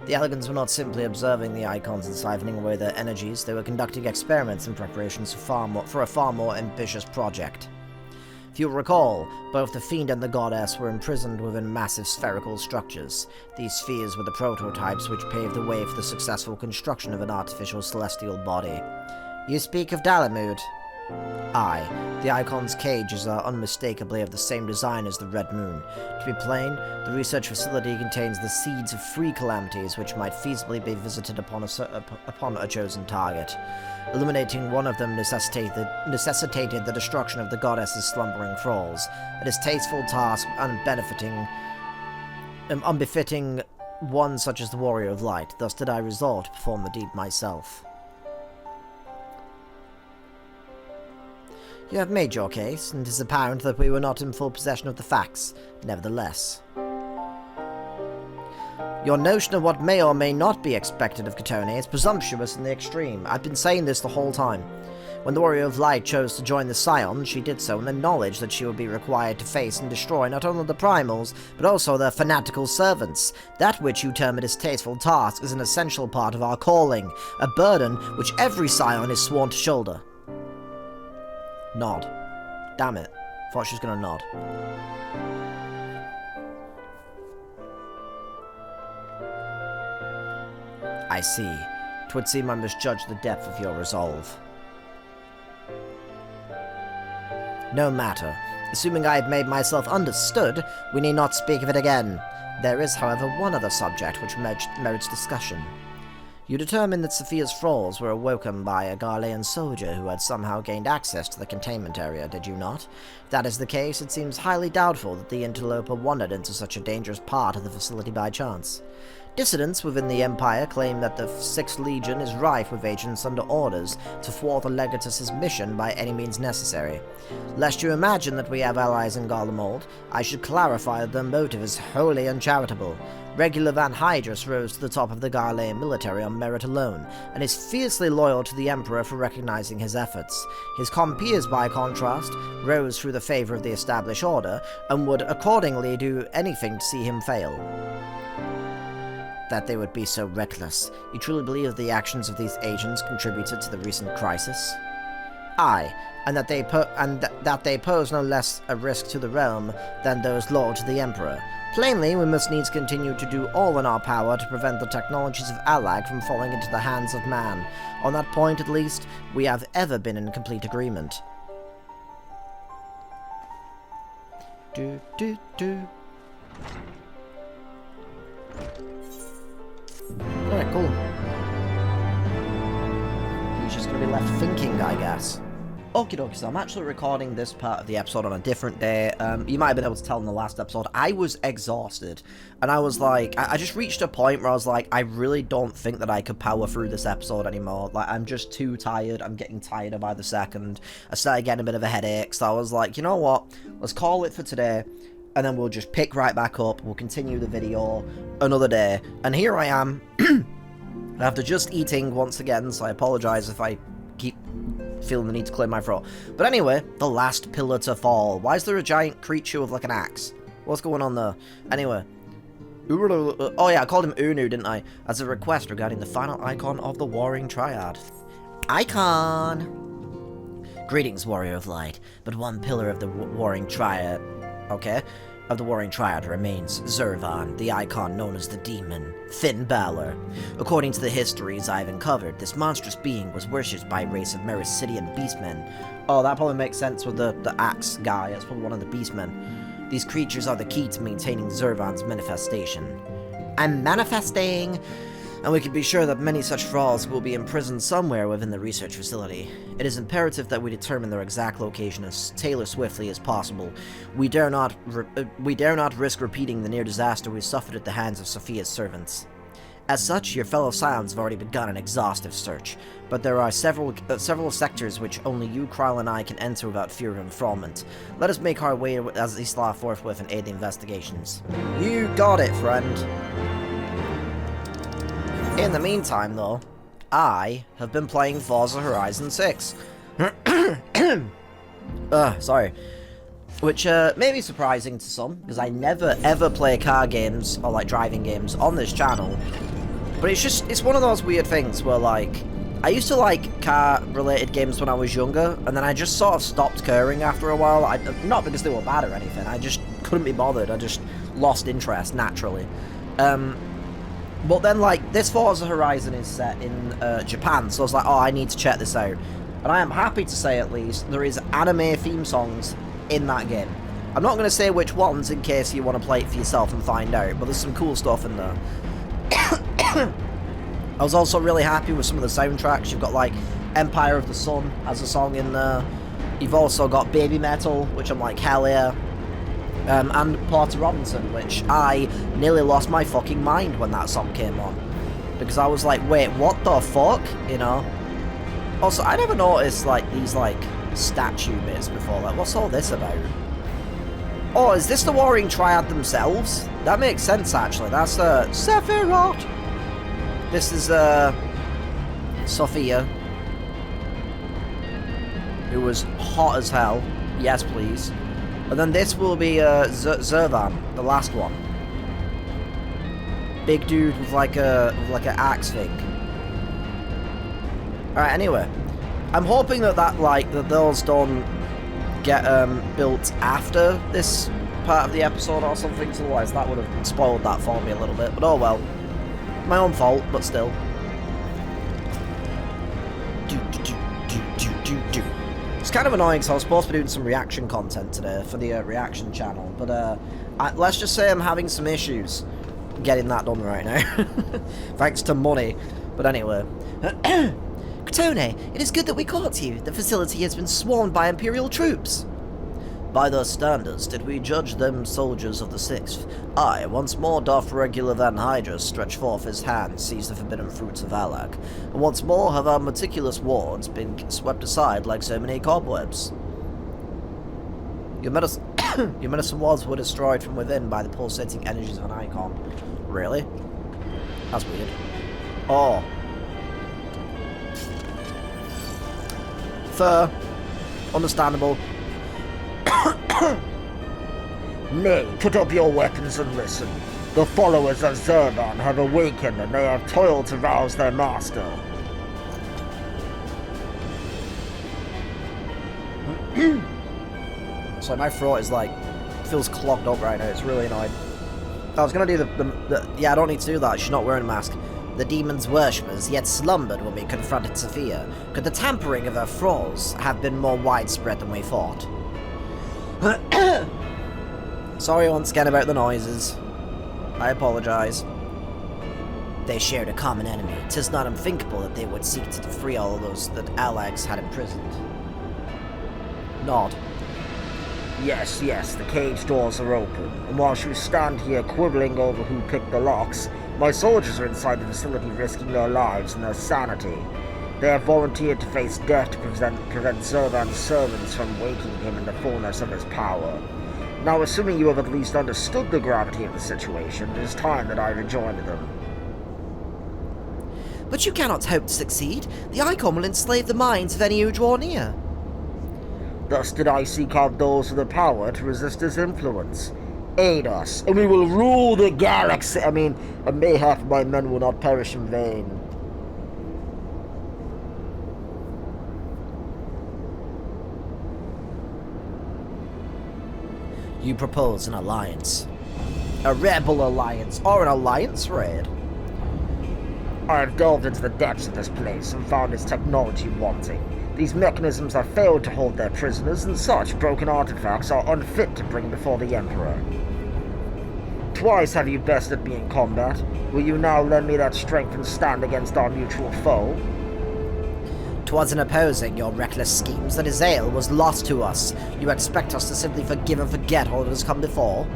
The Elegans were not simply observing the Icons and siphoning away their energies, they were conducting experiments in preparations for a far more ambitious project. If you'll recall, both the Fiend and the Goddess were imprisoned within massive spherical structures. These spheres were the prototypes which paved the way for the successful construction of an artificial celestial body. You speak of Dalamud? Aye, the Icon's cages are unmistakably of the same design as the Red Moon. To be plain, the research facility contains the seeds of free calamities which might feasibly be visited upon a chosen target. Eliminating one of them necessitated the destruction of the goddess's slumbering thralls. A distasteful task unbefitting one such as the Warrior of Light, thus did I resolve to perform the deed myself. You have made your case, and it is apparent that we were not in full possession of the facts. Nevertheless, your notion of what may or may not be expected of Katone is presumptuous in the extreme. I've been saying this the whole time. When the Warrior of Light chose to join the Scions, she did so in the knowledge that she would be required to face and destroy not only the Primals, but also their fanatical servants. That which you term a distasteful task is an essential part of our calling, a burden which every Scion is sworn to shoulder. Nod. Damn it. Thought she was gonna nod. I see. 'Twould seem I misjudged the depth of your resolve. No matter. Assuming I have made myself understood, we need not speak of it again. There is, however, one other subject which merits discussion. You determined that Sophia's thralls were awoken by a Garlean soldier who had somehow gained access to the containment area, did you not? If that is the case, it seems highly doubtful that the interloper wandered into such a dangerous part of the facility by chance. Dissidents within the Empire claim that the 6th Legion is rife with agents under orders to thwart the Legatus's mission by any means necessary. Lest you imagine that we have allies in Garlemald, I should clarify that their motive is wholly uncharitable. Regular Van Hydrus rose to the top of the Garlean military on merit alone, and is fiercely loyal to the Emperor for recognizing his efforts. His compeers, by contrast, rose through the favor of the established order, and would accordingly do anything to see him fail. That they would be so reckless. You truly believe the actions of these agents contributed to the recent crisis? Aye, and that they pose no less a risk to the realm than those loyal to the Emperor. Plainly, we must needs continue to do all in our power to prevent the technologies of Allag from falling into the hands of man. On that point, at least, we have ever been in complete agreement. Alright, cool. He's just gonna be left thinking, I guess. Okie dokie, so I'm actually recording this part of the episode on a different day. You might have been able to tell in the last episode, I was exhausted. And I was like, I just reached a point where I was like, I really don't think that I could power through this episode anymore. Like, I'm just too tired. I'm getting tireder by the second. I started getting a bit of a headache, so I was like, you know what? Let's call it for today. And then we'll just pick right back up. We'll continue the video another day. And here I am, after just eating once again, so I apologize if I keep feeling the need to clear my throat. But anyway, the last pillar to fall. Why is there a giant creature with like an axe? What's going on there? Anyway. Oh yeah, I called him Unu, didn't I? As a request regarding the final icon of the Warring Triad. Icon! Greetings, Warrior of Light. But one pillar of the Warring Triad... Okay? Of the Warring Triad remains Zervan, the icon known as the Demon, Finn Balor. According to the histories I've uncovered, this monstrous being was worshipped by a race of Mericidian beastmen. Oh, that probably makes sense with the axe guy. That's probably one of the beastmen. These creatures are the key to maintaining Zervan's manifestation. I'm manifesting! And we can be sure that many such thralls will be imprisoned somewhere within the research facility. It is imperative that we determine their exact location as swiftly as possible. We dare not risk repeating the near disaster we suffered at the hands of Sophia's servants. As such, your fellow Scions have already begun an exhaustive search, but there are several sectors which only you, Kryle, and I can enter without fear of enfrollment. Let us make our way as Isla forthwith and aid the investigations. You got it, friend. In the meantime, though, I have been playing Forza Horizon 6. Sorry. Which may be surprising to some, because I never ever play car games, or like driving games, on this channel. But it's one of those weird things where, like, I used to like car-related games when I was younger, and then I just sort of stopped caring after a while. Not because they were bad or anything, I just couldn't be bothered. I just lost interest, naturally. But then, like, this Forza Horizon is set in Japan, so I was like, oh, I need to check this out. And I am happy to say, at least, there is anime theme songs in that game. I'm not going to say which ones, in case you want to play it for yourself and find out, but there's some cool stuff in there. I was also really happy with some of the soundtracks. You've got, like, Empire of the Sun as a song in there. You've also got Baby Metal, which I'm like, hell yeah. And Porter Robinson, which I nearly lost my fucking mind when that song came on. Because I was like, wait, what the fuck? You know? Also, I never noticed, like, these, like, statue bits before. Like, what's all this about? Oh, is this the Warring Triad themselves? That makes sense, actually. That's, Sephiroth! This is, Sophia. Who was hot as hell. Yes, please. And then this will be Zervan, the last one. Big dude with like an axe thing. Alright, anyway. I'm hoping that those don't get built after this part of the episode or something, otherwise that would have spoiled that for me a little bit. But oh well. My own fault, but still. It's kind of annoying, so I was supposed to be doing some reaction content today for the reaction channel, but let's just say I'm having some issues getting that done right now. Thanks to money. But anyway. Katone, it is good that we caught you. The facility has been swarmed by Imperial troops. By their standards did we judge them soldiers of the Sixth. I, once more doth regular Van Hydra stretch forth his hand, seize the forbidden fruits of Alak, and once more have our meticulous wards been swept aside like so many cobwebs. Your medicine wards were destroyed from within by the pulsating energies of an icon. Really? That's weird. Oh. Fair. Understandable. Nay, put up your weapons and listen. The followers of Zervan have awakened and they have toiled to rouse their master. So my throat is like, feels clogged up right now, it's really annoying. I was gonna do the yeah, I don't need to do that, she's not wearing a mask. The demon's worshippers yet slumbered when we confronted Sophia. Could the tampering of her thralls have been more widespread than we thought? Sorry once again about the noises. I apologise. They shared a common enemy. 'Tis not unthinkable that they would seek to free all of those that Alex had imprisoned. Nod. Yes, the cage doors are open, and whilst you stand here quibbling over who picked the locks, my soldiers are inside the facility risking their lives and their sanity. They have volunteered to face death to prevent Zervan's servants from waking him in the fullness of his power. Now, assuming you have at least understood the gravity of the situation, it is time that I rejoined them. But you cannot hope to succeed. The icon will enslave the minds of any who draw near. Thus did I seek out those with the power to resist his influence. Aid us, and we will rule the galaxy. And mayhap my men will not perish in vain. You propose an alliance. A rebel alliance, or an alliance raid. I have delved into the depths of this place and found its technology wanting. These mechanisms have failed to hold their prisoners, and such broken artifacts are unfit to bring before the Emperor. Twice have you bested me in combat. Will you now lend me that strength and stand against our mutual foe? 'Twas in opposing your reckless schemes that Azael was lost to us. You expect us to simply forgive and forget all that has come before?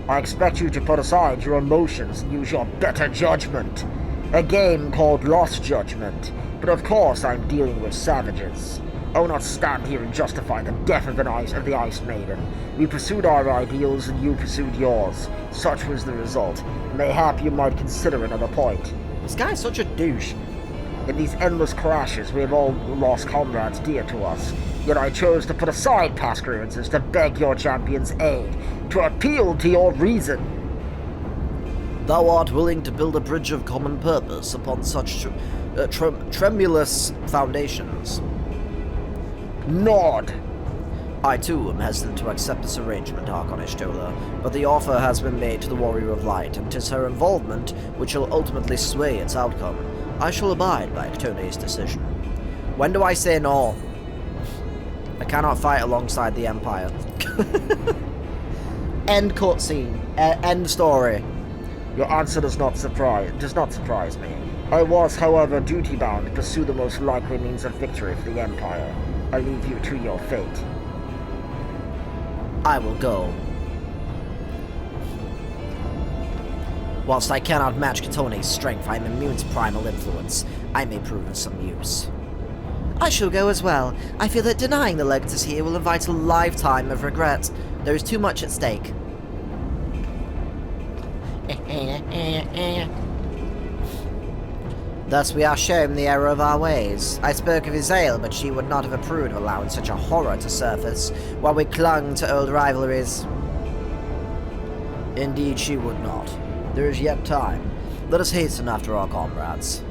I expect you to put aside your emotions and use your better judgment. A game called Lost Judgment. But of course I'm dealing with savages. I will not stand here and justify the death of the Ice Maiden. We pursued our ideals and you pursued yours. Such was the result. Mayhap you might consider another point. This guy's such a douche. In these endless crashes, we have all lost comrades dear to us. Yet I chose to put aside past grievances to beg your champion's aid, to appeal to your reason. Thou art willing to build a bridge of common purpose upon such tremulous foundations. Nod. I too am hesitant to accept this arrangement, Archon Ishtola, but the offer has been made to the Warrior of Light, and 'tis her involvement which shall ultimately sway its outcome. I shall abide by Katone's decision. When do I say no? I cannot fight alongside the Empire. End cutscene. End story. Your answer does not surprise me. I was, however, duty-bound to pursue the most likely means of victory for the Empire. I leave you to your fate. I will go. Whilst I cannot match Katone's strength, I am immune to primal influence. I may prove of some use. I shall go as well. I feel that denying the Legatus here will invite a lifetime of regret. There is too much at stake. Thus we are shown the error of our ways. I spoke of Azael, but she would not have approved of allowing such a horror to surface, while we clung to old rivalries. Indeed she would not. There is yet time. Let us hasten after our comrades.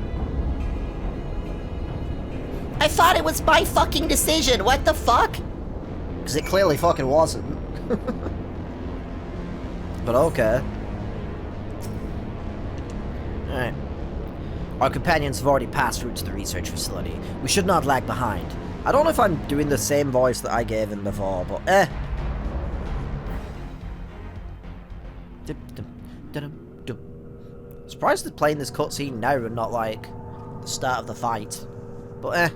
I thought it was my fucking decision. What the fuck? Because it clearly fucking wasn't. But okay. Alright. Our companions have already passed through to the research facility. We should not lag behind. I don't know if I'm doing the same voice that I gave him before, but Surprised they're playing this cutscene now and not like the start of the fight. But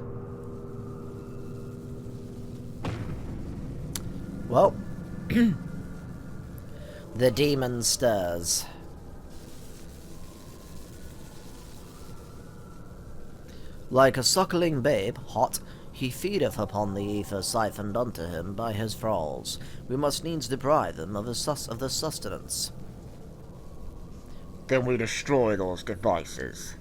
Well, the demon stirs. Like a suckling babe, hot, he feedeth upon the ether siphoned unto him by his thralls. We must needs deprive them of the sustenance. Then we destroy those devices.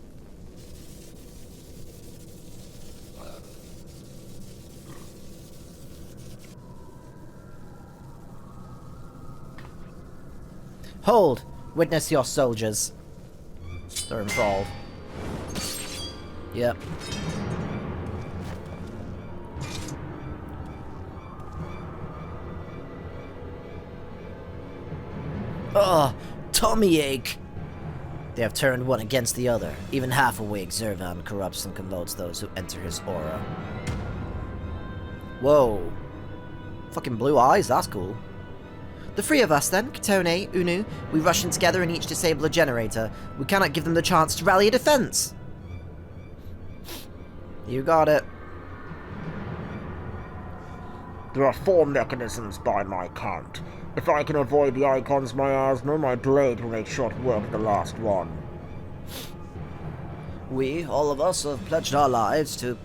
Hold! Witness your soldiers. They're enthralled. Yep. Ugh! Tummy ache! They have turned one against the other. Even half awake, Zervan corrupts and conloads those who enter his aura. Whoa. Fucking blue eyes, that's cool. The three of us then, Katone, Unu, we rush in together and each disable a generator. We cannot give them the chance to rally a defense. You got it. There are 4 mechanisms by my count. If I can avoid the icon's miasma, my blade will make short work of the last one. We, all of us, have pledged our lives to...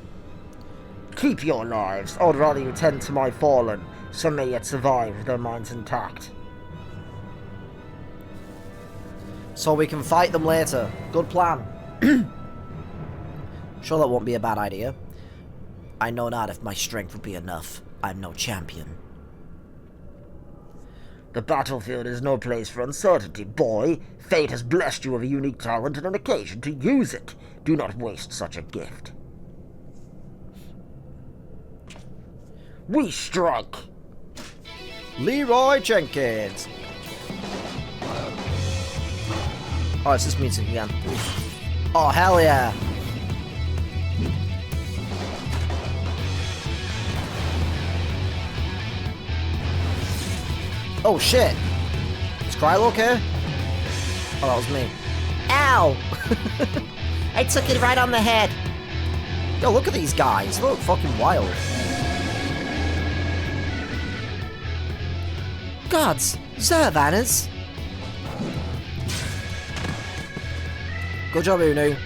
Keep your lives. I'd rather you tend to my fallen. Some may yet survive with their minds intact. So we can fight them later. Good plan. Sure, that won't be a bad idea. I know not if my strength will be enough. I'm no champion. The battlefield is no place for uncertainty, boy. Fate has blessed you with a unique talent and an occasion to use it. Do not waste such a gift. We strike! Leroy Jenkins! Oh, it's this music again. Oh, hell yeah! Oh shit! Is Krylo okay? Oh, that was me. Ow! I took it right on the head. Yo, look at these guys. They look fucking wild. Gods! Zervaners! Good job, Unu.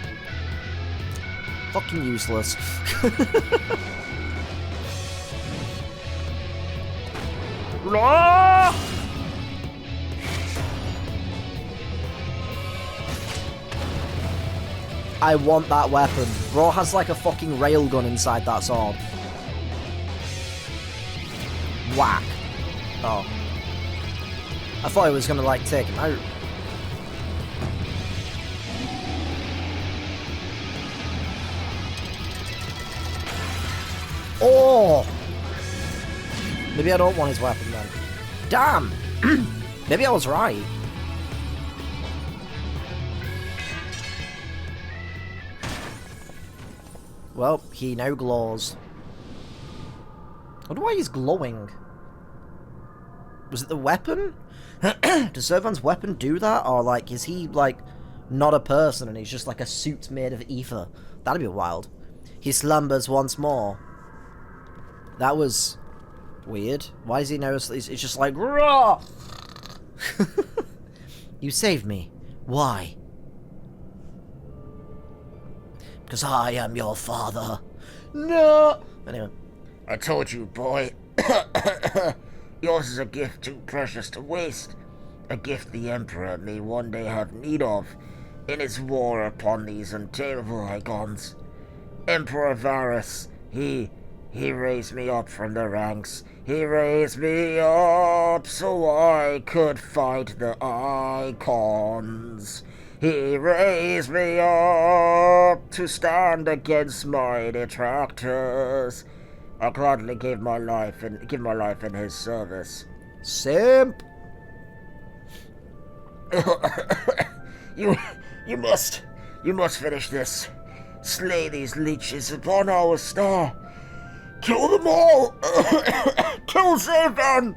Fucking useless. I want that weapon. Bro has like a fucking railgun inside that sword. Whack. Oh. I thought he was gonna like take him out. Oh! Maybe I don't want his weapon then. Damn! Maybe I was right. Well, he now glows. I wonder why he's glowing. Was it the weapon? Does Zervan's weapon do that? Or, like, is he, like, not a person and he's just, like, a suit made of ether? That'd be wild. He slumbers once more. That was weird. Why does he know it's just like, raw? You saved me. Why? Because I am your father. No! Anyway. I told you, boy. Yours is a gift too precious to waste. A gift the Emperor may one day have need of in his war upon these untamable icons. Emperor Varus, he raised me up from the ranks. He raised me up so I could fight the icons. He raised me up to stand against my detractors. I'll gladly give my life in his service. Simp. You must finish this. Slay these leeches upon our star. Kill them all. Kill Zervan.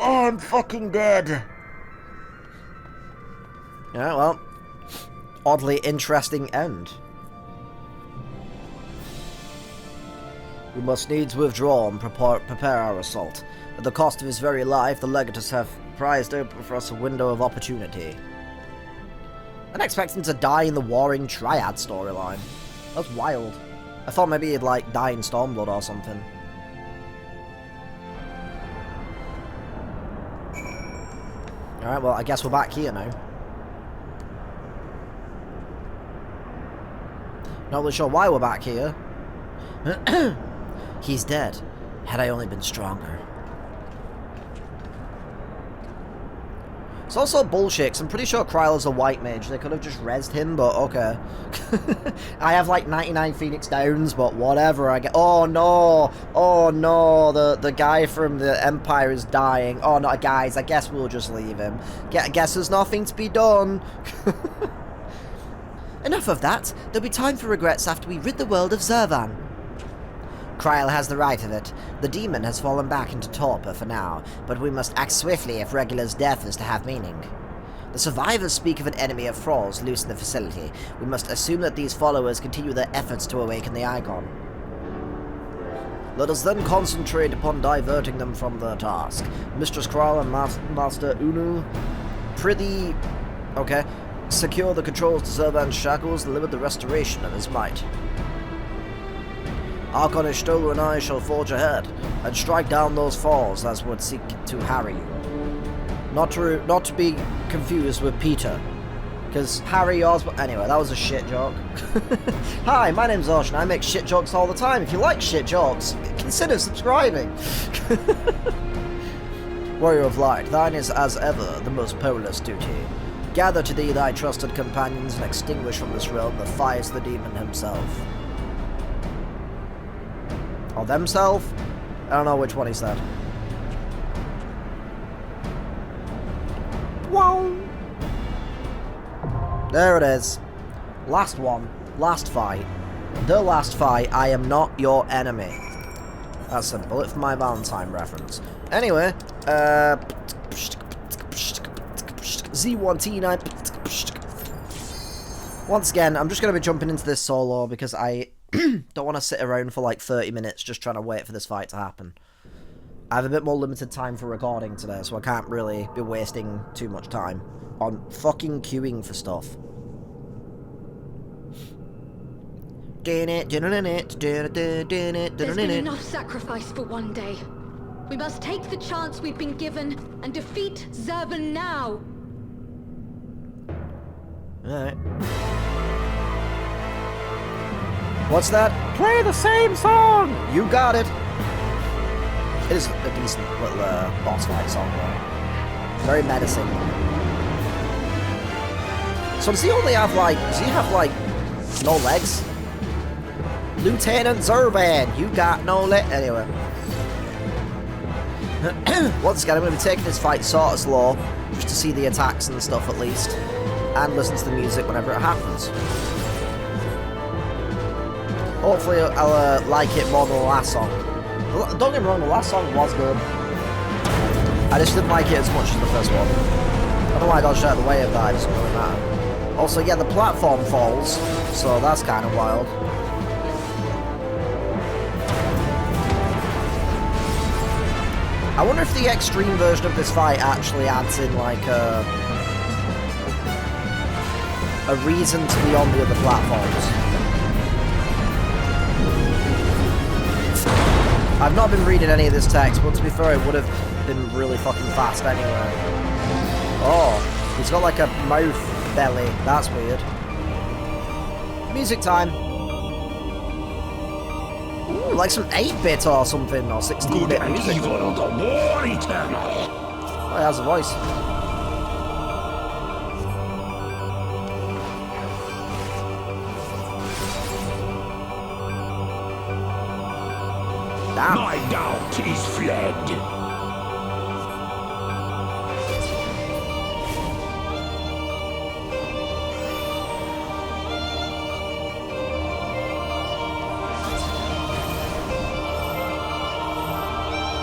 Oh, I'm fucking dead. Yeah, well, oddly interesting end. We must needs withdraw and prepare our assault. At the cost of his very life, the legatus have prized open for us a window of opportunity. I didn't expect him to die in the warring Triad storyline. That's wild. I thought maybe he'd, like, die in Stormblood or something. Alright, well, I guess we're back here now. Not really sure why we're back here. He's dead. Had I only been stronger. It's also bullshit, 'cause I'm pretty sure Kryler's a white mage. They could have just rezzed him, but okay. I have like 99 Phoenix Downs, but whatever. I get. Oh no! Oh no! The guy from the Empire is dying. Oh no, guys! I guess we'll just leave him. Guess there's nothing to be done. Enough of that. There'll be time for regrets after we rid the world of Zervan. Kryler has the right of it. The demon has fallen back into torpor for now, but we must act swiftly if Regular's death is to have meaning. The survivors speak of an enemy of thralls loose in the facility. We must assume that these followers continue their efforts to awaken the Icon. Let us then concentrate upon diverting them from their task. Mistress Kryler and Master Unu, prithee... Okay. Secure the controls to Zervan's shackles and limit the restoration of his might. Archon Ishtola and I shall forge ahead, and strike down those falls as would seek to harry you. Not to be confused with Peter, because Harry Osborn... Anyway, that was a shit joke. Hi, my name's Ocean. I make shit jokes all the time. If you like shit jokes, consider subscribing. Warrior of Light, thine is as ever the most perilous duty. Gather to thee thy trusted companions and extinguish from this realm the fires of the demon himself. Or themself? I don't know which one he said. Wow! There it is. Last one. Last fight. The last fight. I am not your enemy. That's a bullet for my Valentine reference. Anyway, Z1T9. Once again, I'm just going to be jumping into this solo because I don't want to sit around for like 30 minutes just trying to wait for this fight to happen. I have a bit more limited time for recording today, so I can't really be wasting too much time on fucking queuing for stuff. There's been enough sacrifice for one day. We must take the chance we've been given and defeat Zervan now. Alright. What's that? Play the same song! You got it! It is a decent little boss fight song, though. Very menacing. So does he only have, like... Does he have, like, no legs? Lieutenant Zervan, you got no legs. Anyway. Once again, I'm going to be taking this fight sort of slow, just to see the attacks and stuff at least, and listen to the music whenever it happens. Hopefully I'll like it more than the last song. Don't get me wrong, the last song was good. I just didn't like it as much as the first one. I don't know why I dodged out of the way of that, it doesn't really matter. Also, yeah, the platform falls, so that's kind of wild. I wonder if the extreme version of this fight actually adds in, like, a reason to be on the other platforms. I've not been reading any of this text, but to be fair, it would have been really fucking fast anyway. Oh, he's got like a mouth belly. That's weird. Music time. Ooh, like some 8-bit or something, or 16-bit music. Evil, the war eternal. Oh, he has a voice. Damn. My doubt is fled.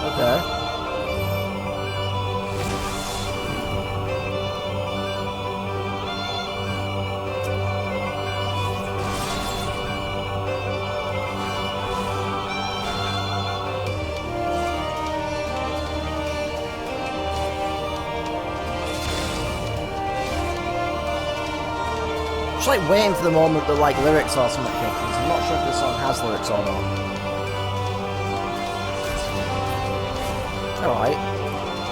Okay. Just like waiting for the moment that like lyrics or something happens. I'm not sure if this song has lyrics or not. Alright.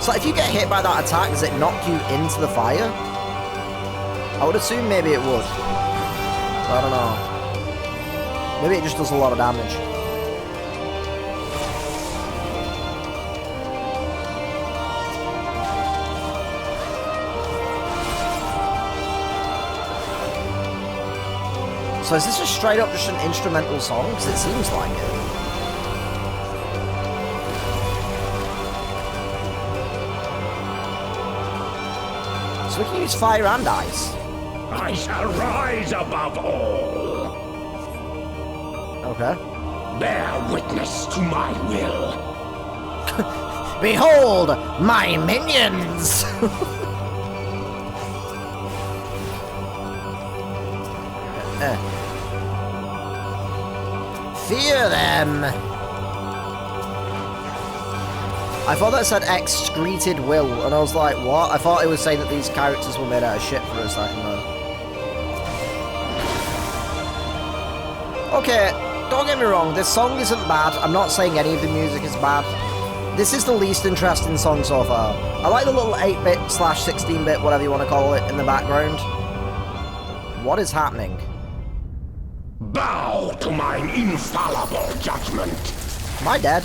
So if you get hit by that attack, does it knock you into the fire? I would assume maybe it would. I don't know. Maybe it just does a lot of damage. So is this just straight up just an instrumental song? Because it seems like it. So we can use fire and ice. I shall rise above all. Okay. Bear witness to my will. Behold, my minions! Fear them! I thought that said excreted will, and I was like, what? I thought it was saying that these characters were made out of shit for a second though. Okay, don't get me wrong, this song isn't bad. I'm not saying any of the music is bad. This is the least interesting song so far. I like the little 8-bit / 16-bit, whatever you want to call it, in the background. What is happening? Bow to mine infallible judgment. Am I dead?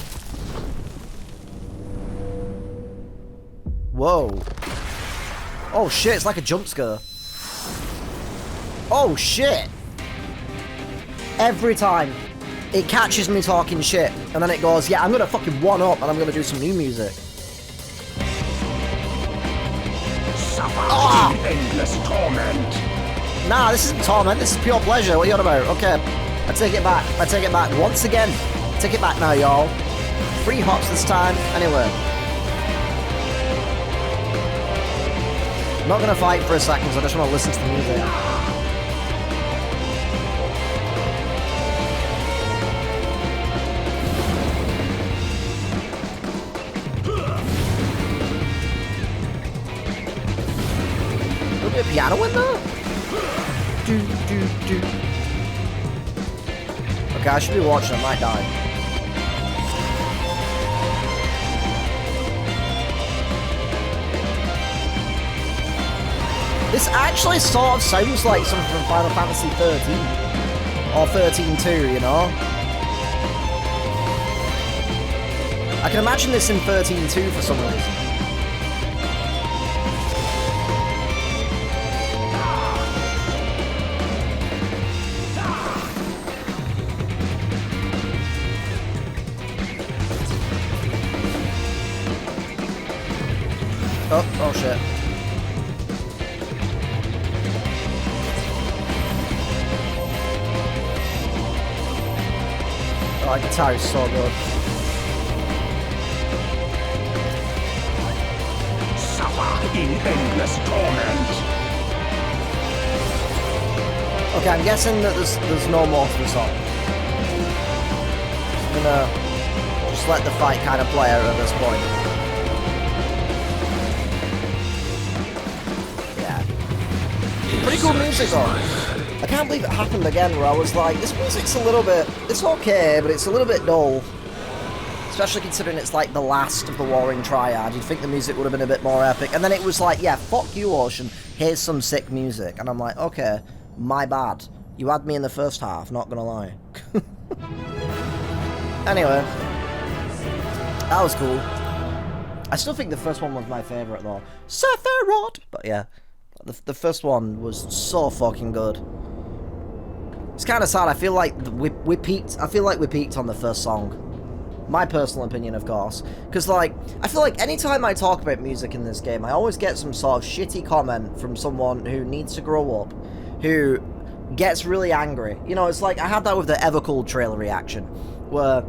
Whoa. Oh shit, it's like a jump scare. Oh shit. Every time it catches me talking shit, and then it goes, yeah, I'm gonna fucking one up and I'm gonna do some new music. Suffer in endless torment. Nah, this isn't torment, this is pure pleasure. What are you on about? Okay, I take it back. I take it back once again. Take it back now, y'all. 3 hops this time. Anyway. I'm not gonna fight for a second, so I just want to listen to the music. A little bit of piano in there? Okay, I should be watching, I might die. This actually sort of sounds like something from Final Fantasy XIII. Or 13-2, you know? I can imagine this in 13-2 for some reason. Oh shit. Oh, that guitar is so good. Suffer in endless torment. Okay, I'm guessing that there's no more to the song. I'm gonna just let the fight kind of play out at this point. Pretty cool music though. I can't believe it happened again where I was like, this music's a little bit, it's okay, but it's a little bit dull. Especially considering it's like the last of the Warring Triad. You'd think the music would have been a bit more epic. And then it was like, yeah, fuck you, Ocean. Here's some sick music. And I'm like, okay, my bad. You had me in the first half, not gonna lie. Anyway. That was cool. I still think the first one was my favourite though. Sephiroth! But yeah. The first one was so fucking good. It's kind of sad. I feel like we peaked. I feel like we peaked on the first song. My personal opinion, of course. Because, like, I feel like anytime I talk about music in this game, I always get some sort of shitty comment from someone who needs to grow up, who gets really angry. You know, it's like, I had that with the Evercool trailer reaction, where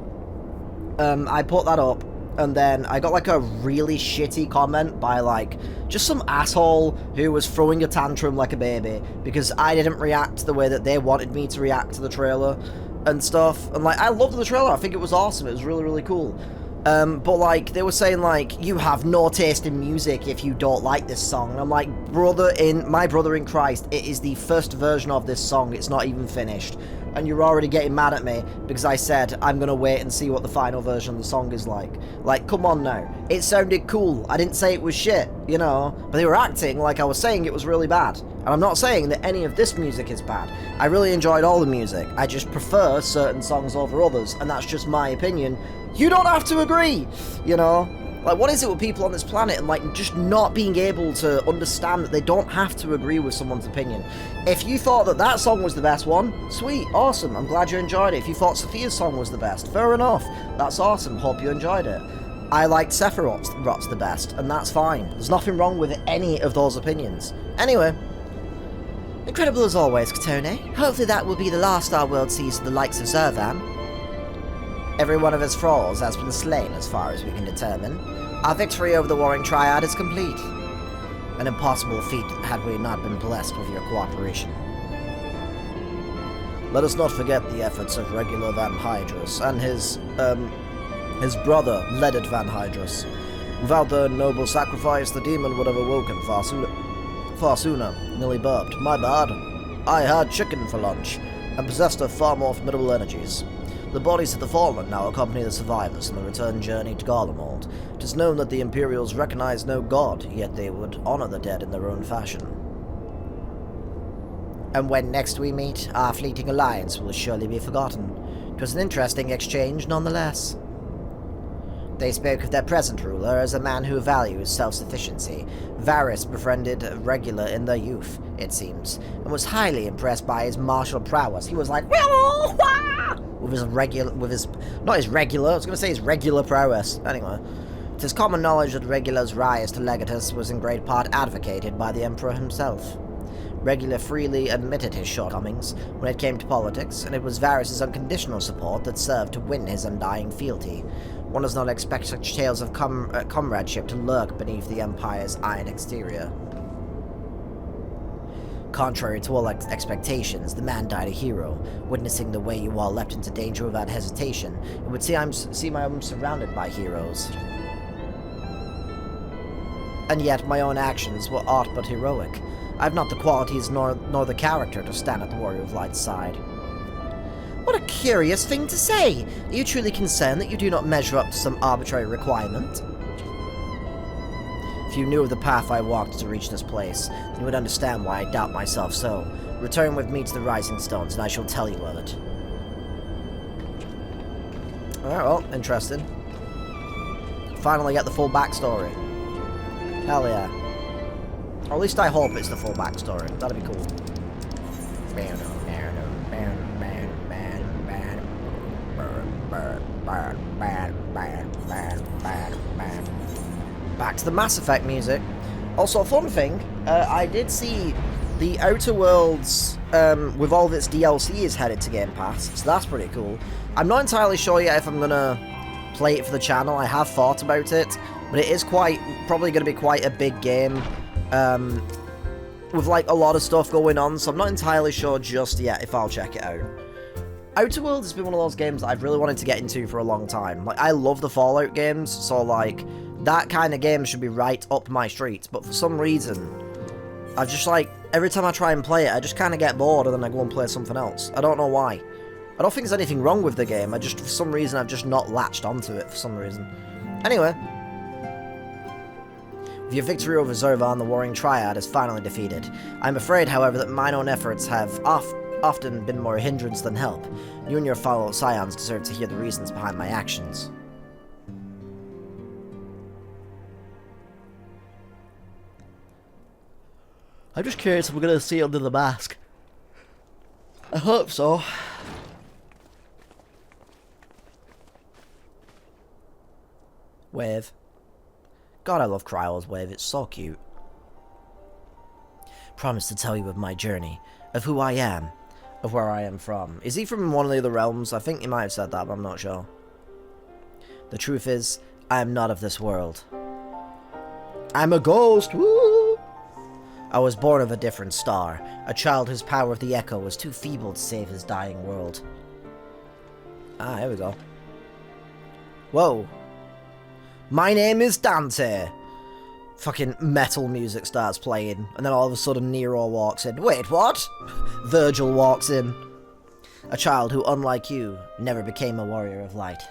I put that up, and then I got like a really shitty comment by like just some asshole who was throwing a tantrum like a baby because I didn't react the way that they wanted me to react to the trailer and stuff. And like, I loved the trailer. I think it was awesome. It was really, really cool. But like they were saying like you have no taste in music if you don't like this song. And I'm like, my brother in Christ, it is the first version of this song. It's not even finished, and you're already getting mad at me because I said I'm gonna wait and see what the final version of the song is like. Like, come on now. It sounded cool. I didn't say it was shit, you know, but they were acting like I was saying it was really bad. And I'm not saying that any of this music is bad. I really enjoyed all the music. I just prefer certain songs over others, and that's just my opinion. You don't have to agree, you know? Like, what is it with people on this planet and, like, just not being able to understand that they don't have to agree with someone's opinion? If you thought that that song was the best one, sweet, awesome, I'm glad you enjoyed it. If you thought Sophia's song was the best, fair enough, that's awesome, hope you enjoyed it. I liked Sephiroth's the best, and that's fine. There's nothing wrong with any of those opinions. Anyway, incredible as always, Katone. Hopefully that will be the last our world sees of the likes of Zervan. Every one of his thralls has been slain as far as we can determine. Our victory over the warring Triad is complete. An impossible feat had we not been blessed with your cooperation. Let us not forget the efforts of regular Van Hydrus and his brother, Leaded Van Hydrus. Without their noble sacrifice, the demon would have awoken far sooner. Nearly burped. My bad. I had chicken for lunch, and possessed of far more formidable energies. The bodies of the fallen now accompany the survivors on the return journey to Garlemald. It is known that the Imperials recognize no god, yet they would honor the dead in their own fashion. And when next we meet, our fleeting alliance will surely be forgotten. It was an interesting exchange nonetheless. They spoke of their present ruler as a man who values self-sufficiency. Varys befriended Regular in their youth, it seems, and was highly impressed by his martial prowess. He was like, with his regular prowess. Anyway, it is common knowledge that Regular's rise to Legatus was in great part advocated by the Emperor himself. Regular freely admitted his shortcomings when it came to politics, and it was Varys' unconditional support that served to win his undying fealty. One does not expect such tales of comradeship to lurk beneath the Empire's iron exterior. Contrary to all expectations, the man died a hero. Witnessing the way you all leapt into danger without hesitation, it would seem I'm surrounded by heroes. And yet my own actions were aught but heroic. I have not the qualities nor the character to stand at the Warrior of Light's side. What a curious thing to say! Are you truly concerned that you do not measure up to some arbitrary requirement? If you knew of the path I walked to reach this place, then you would understand why I doubt myself so. Return with me to the Rising Stones, and I shall tell you of it. Alright, well, interesting. Finally get the full backstory. Hell yeah. Or at least I hope it's the full backstory. That'd be cool. Back to the Mass Effect music. Also, fun thing, I did see the Outer Worlds with all of its DLC is headed to Game Pass, so that's pretty cool. I'm not entirely sure yet if I'm gonna play it for the channel. I have thought about it, but it is probably going to be quite a big game with like a lot of stuff going on, so I'm not entirely sure just yet if I'll check it out. Outer Worlds has been one of those games that I've really wanted to get into for a long time. Like, I love the Fallout games, so like that kind of game should be right up my street, but for some reason I just like, every time I try and play it I just kind of get bored and then I go and play something else. I don't know why. I don't think there's anything wrong with the game, for some reason I've just not latched onto it for some reason. Anyway, with your victory over Zervan, the Warring Triad is finally defeated. I'm afraid, however, that mine own efforts have often been more hindrance than help. You and your fellow scions deserve to hear the reasons behind my actions. I'm just curious if we're going to see under the mask. I hope so. Wave. God, I love Kryle's wave, it's so cute. Promise to tell you of my journey, of who I am, of where I am from. Is he from one of the other realms? I think he might have said that, but I'm not sure. The truth is, I am not of this world. I'm a ghost, woo! I was born of a different star, a child whose power of the echo was too feeble to save his dying world. Ah, here we go. Whoa. My name is Dante. Fucking metal music starts playing, and then all of a sudden Nero walks in. Wait, what? Virgil walks in. A child who, unlike you, never became a warrior of light.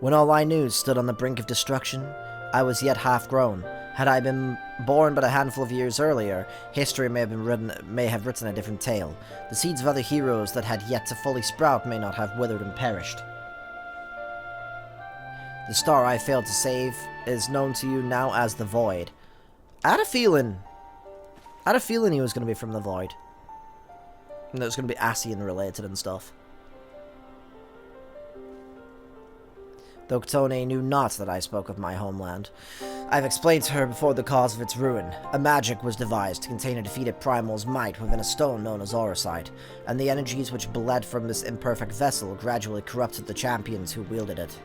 When all I knew stood on the brink of destruction, I was yet half-grown. Had I been born but a handful of years earlier, history may have written a different tale. The seeds of other heroes that had yet to fully sprout may not have withered and perished. The star I failed to save is known to you now as the Void. I had a feeling he was going to be from the Void. And it was going to be Ascian related and stuff. Though Ktone knew not that I spoke of my homeland. I've explained to her before the cause of its ruin. A magic was devised to contain a defeated primal's might within a stone known as Auracite, and the energies which bled from this imperfect vessel gradually corrupted the champions who wielded it.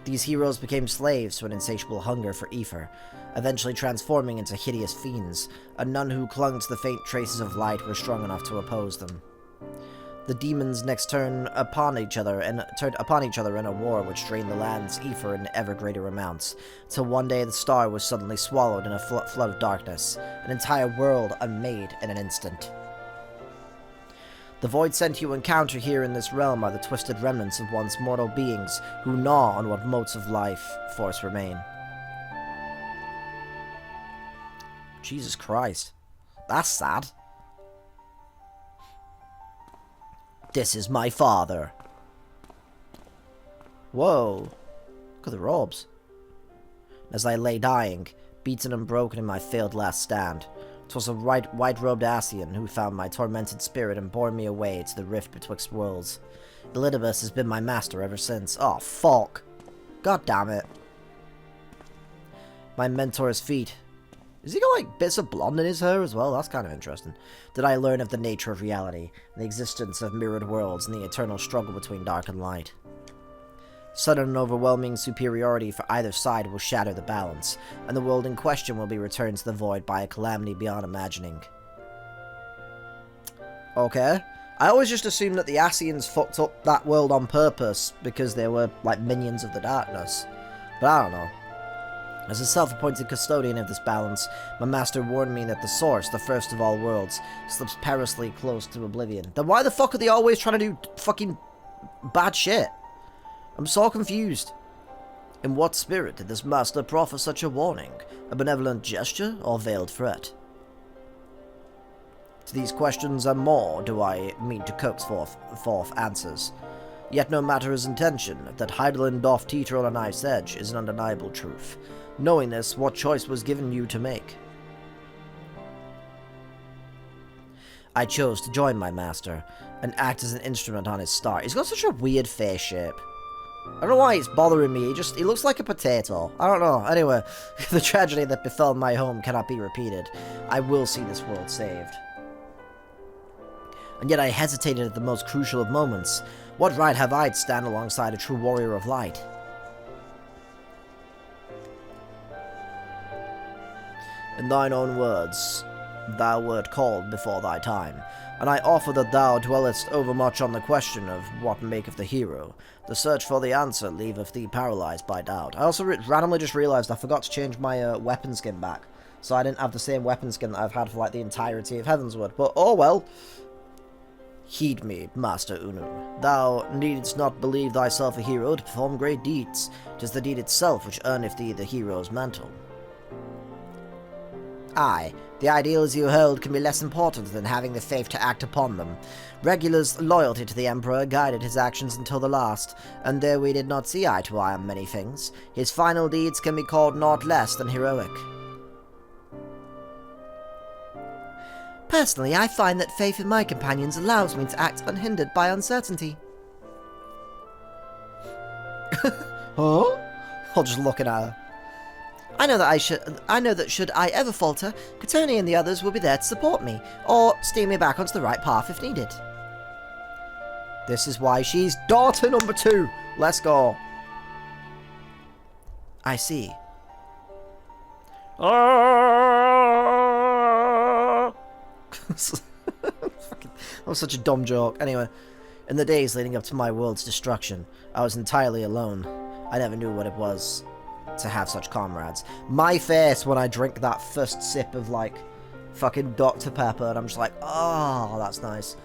These heroes became slaves to an insatiable hunger for ether, eventually transforming into hideous fiends, and none who clung to the faint traces of light were strong enough to oppose them. The demons next turned upon each other in a war which drained the land's ether in ever greater amounts, till one day the star was suddenly swallowed in a flood of darkness, an entire world unmade in an instant. The void sent you encounter here in this realm are the twisted remnants of once mortal beings who gnaw on what motes of life force remain. Jesus Christ. That's sad. This is my father. Whoa. Look at the robes. As I lay dying, beaten and broken in my failed last stand, 'twas a white-robed Ascian who found my tormented spirit and bore me away to the rift betwixt worlds. Elidibus has been my master ever since. Oh, fuck. God damn it. My mentor's feet. Has he got, like, bits of blonde in his hair as well? That's kind of interesting. Did I learn of the nature of reality, and the existence of mirrored worlds, and the eternal struggle between dark and light. Sudden and overwhelming superiority for either side will shatter the balance, and the world in question will be returned to the void by a calamity beyond imagining. Okay. I always just assumed that the Ascians fucked up that world on purpose, because they were, like, minions of the darkness. But I don't know. As a self-appointed custodian of this balance, my master warned me that the source, the first of all worlds, slips perilously close to oblivion. Then why the fuck are they always trying to do fucking bad shit? I'm so confused. In what spirit did this master proffer such a warning? A benevolent gesture or veiled threat? To these questions and more do I mean to coax forth answers. Yet no matter his intention, that Heidelin doth teeter on a knife's edge is an undeniable truth. Knowing this, what choice was given you to make? I chose to join my master, and act as an instrument on his star. He's got such a weird face shape. I don't know why it's bothering me, he looks like a potato. I don't know. Anyway, the tragedy that befell my home cannot be repeated. I will see this world saved. And yet I hesitated at the most crucial of moments. What right have I to stand alongside a true warrior of light? In thine own words, thou wert called before thy time, and I offer that thou dwellest overmuch on the question of what maketh the hero. The search for the answer leaveth thee paralyzed by doubt. I also randomly just realised I forgot to change my weapon skin back, so I didn't have the same weapon skin that I've had for like the entirety of Heavensward, but oh well. Heed me, Master Unu. Thou needst not believe thyself a hero to perform great deeds. 'Tis the deed itself which earneth thee the hero's mantle. Aye, the ideals you hold can be less important than having the faith to act upon them. Regular's loyalty to the Emperor guided his actions until the last, and though we did not see eye to eye on many things, his final deeds can be called naught less than heroic. Personally, I find that faith in my companions allows me to act unhindered by uncertainty. Huh? I'll just look at her. I know that should I ever falter, Katoni and the others will be there to support me, or steer me back onto the right path if needed. This is why she's daughter number 2. Let's go. I see. That was such a dumb joke. Anyway, In the days leading up to my world's destruction, I was entirely alone. I never knew what it was to have such comrades. My face when I drink that first sip of, like, fucking Dr. Pepper, and I'm just like, oh, that's nice.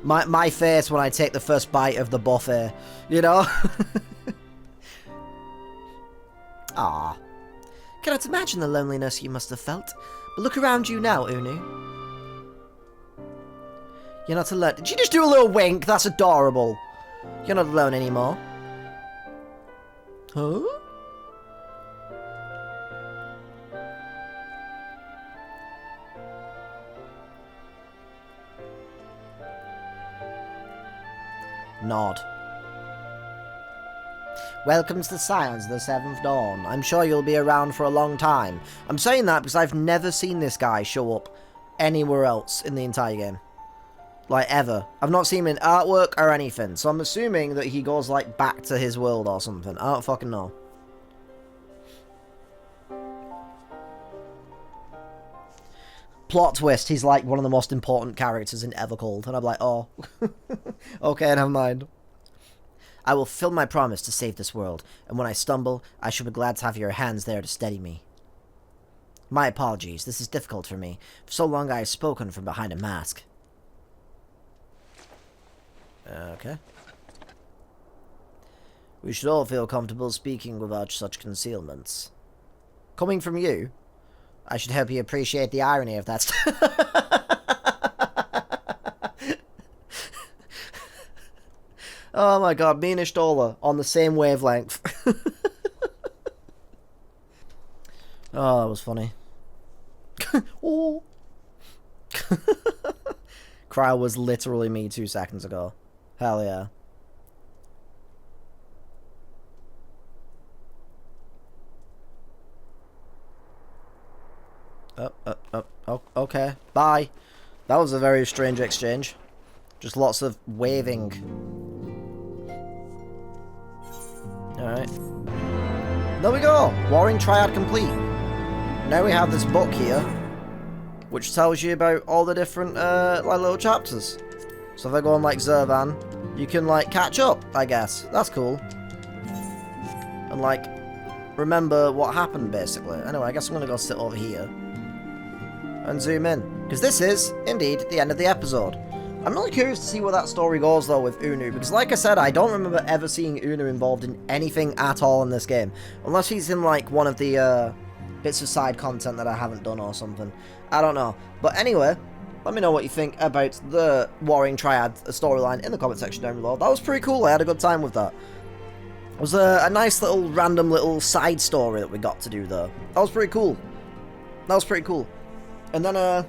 My face when I take the first bite of the buffet, you know? Ah. Cannot imagine the loneliness you must have felt. But look around you now, Unu. You're not alone. Did you just do a little wink? That's adorable. You're not alone anymore. Huh? Nod. Welcome to the Scions of the Seventh Dawn. I'm sure you'll be around for a long time. I'm saying that because I've never seen this guy show up anywhere else in the entire game. Like, ever. I've not seen him in artwork or anything, so I'm assuming that he goes, like, back to his world or something. I don't fucking know. Plot twist, he's, like, one of the most important characters in Evercold, and I'm like, oh. Okay, never mind. I will fulfill my promise to save this world, and when I stumble, I shall be glad to have your hands there to steady me. My apologies, this is difficult for me. For so long I have spoken from behind a mask. Okay. We should all feel comfortable speaking without such concealments. Coming from you, I should hope you appreciate the irony of that. Oh my god, me and Ishtola on the same wavelength. Oh, that was funny. Oh. Cryo was literally me 2 seconds ago. Hell yeah. Oh, okay. Bye. That was a very strange exchange. Just lots of waving. Alright. There we go! Warring Triad complete. Now we have this book here, which tells you about all the different, like, little chapters. So if I go on, like, Zervan, you can, like, catch up, I guess. That's cool. And, like, remember what happened, basically. Anyway, I guess I'm gonna go sit over here and zoom in. Because this is, indeed, the end of the episode. I'm really curious to see where that story goes, though, with Unu. Because, like I said, I don't remember ever seeing Unu involved in anything at all in this game. Unless he's in, like, one of the, bits of side content that I haven't done or something. I don't know. But anyway, let me know what you think about the Warring Triad storyline in the comment section down below. That was pretty cool. I had a good time with that. It was a nice little, random little side story that we got to do, though. That was pretty cool. That was pretty cool. And then,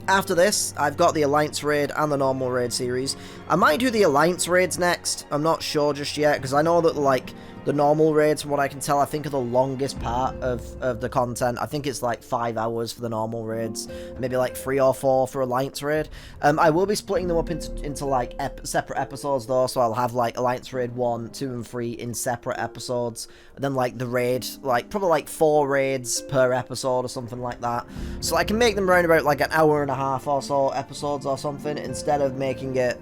after this, I've got the Alliance Raid and the normal Raid series. I might do the Alliance Raids next. I'm not sure just yet, because I know that, like, the normal raids, from what I can tell, I think are the longest part of the content. I think it's like 5 hours for the normal raids, maybe like 3 or 4 for Alliance Raid. I will be splitting them up into like separate episodes though, so I'll have like Alliance Raid 1, 2, and 3 in separate episodes, and then like the raid, like probably like 4 raids per episode or something like that. So I can make them around about like an hour and a half or so episodes or something, instead of making it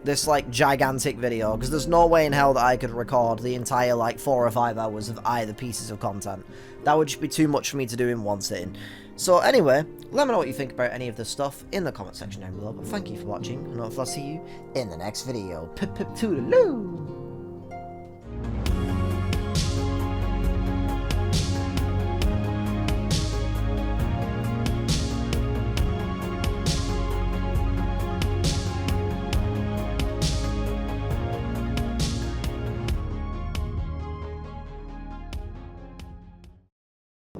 this, like, gigantic video, because there's no way in hell that I could record the entire, like, 4 or 5 hours of either pieces of content. That would just be too much for me to do in one sitting. So, anyway, let me know what you think about any of this stuff in the comment section down below, but thank you for watching, and I'll see you in the next video. Pip pip toodaloo!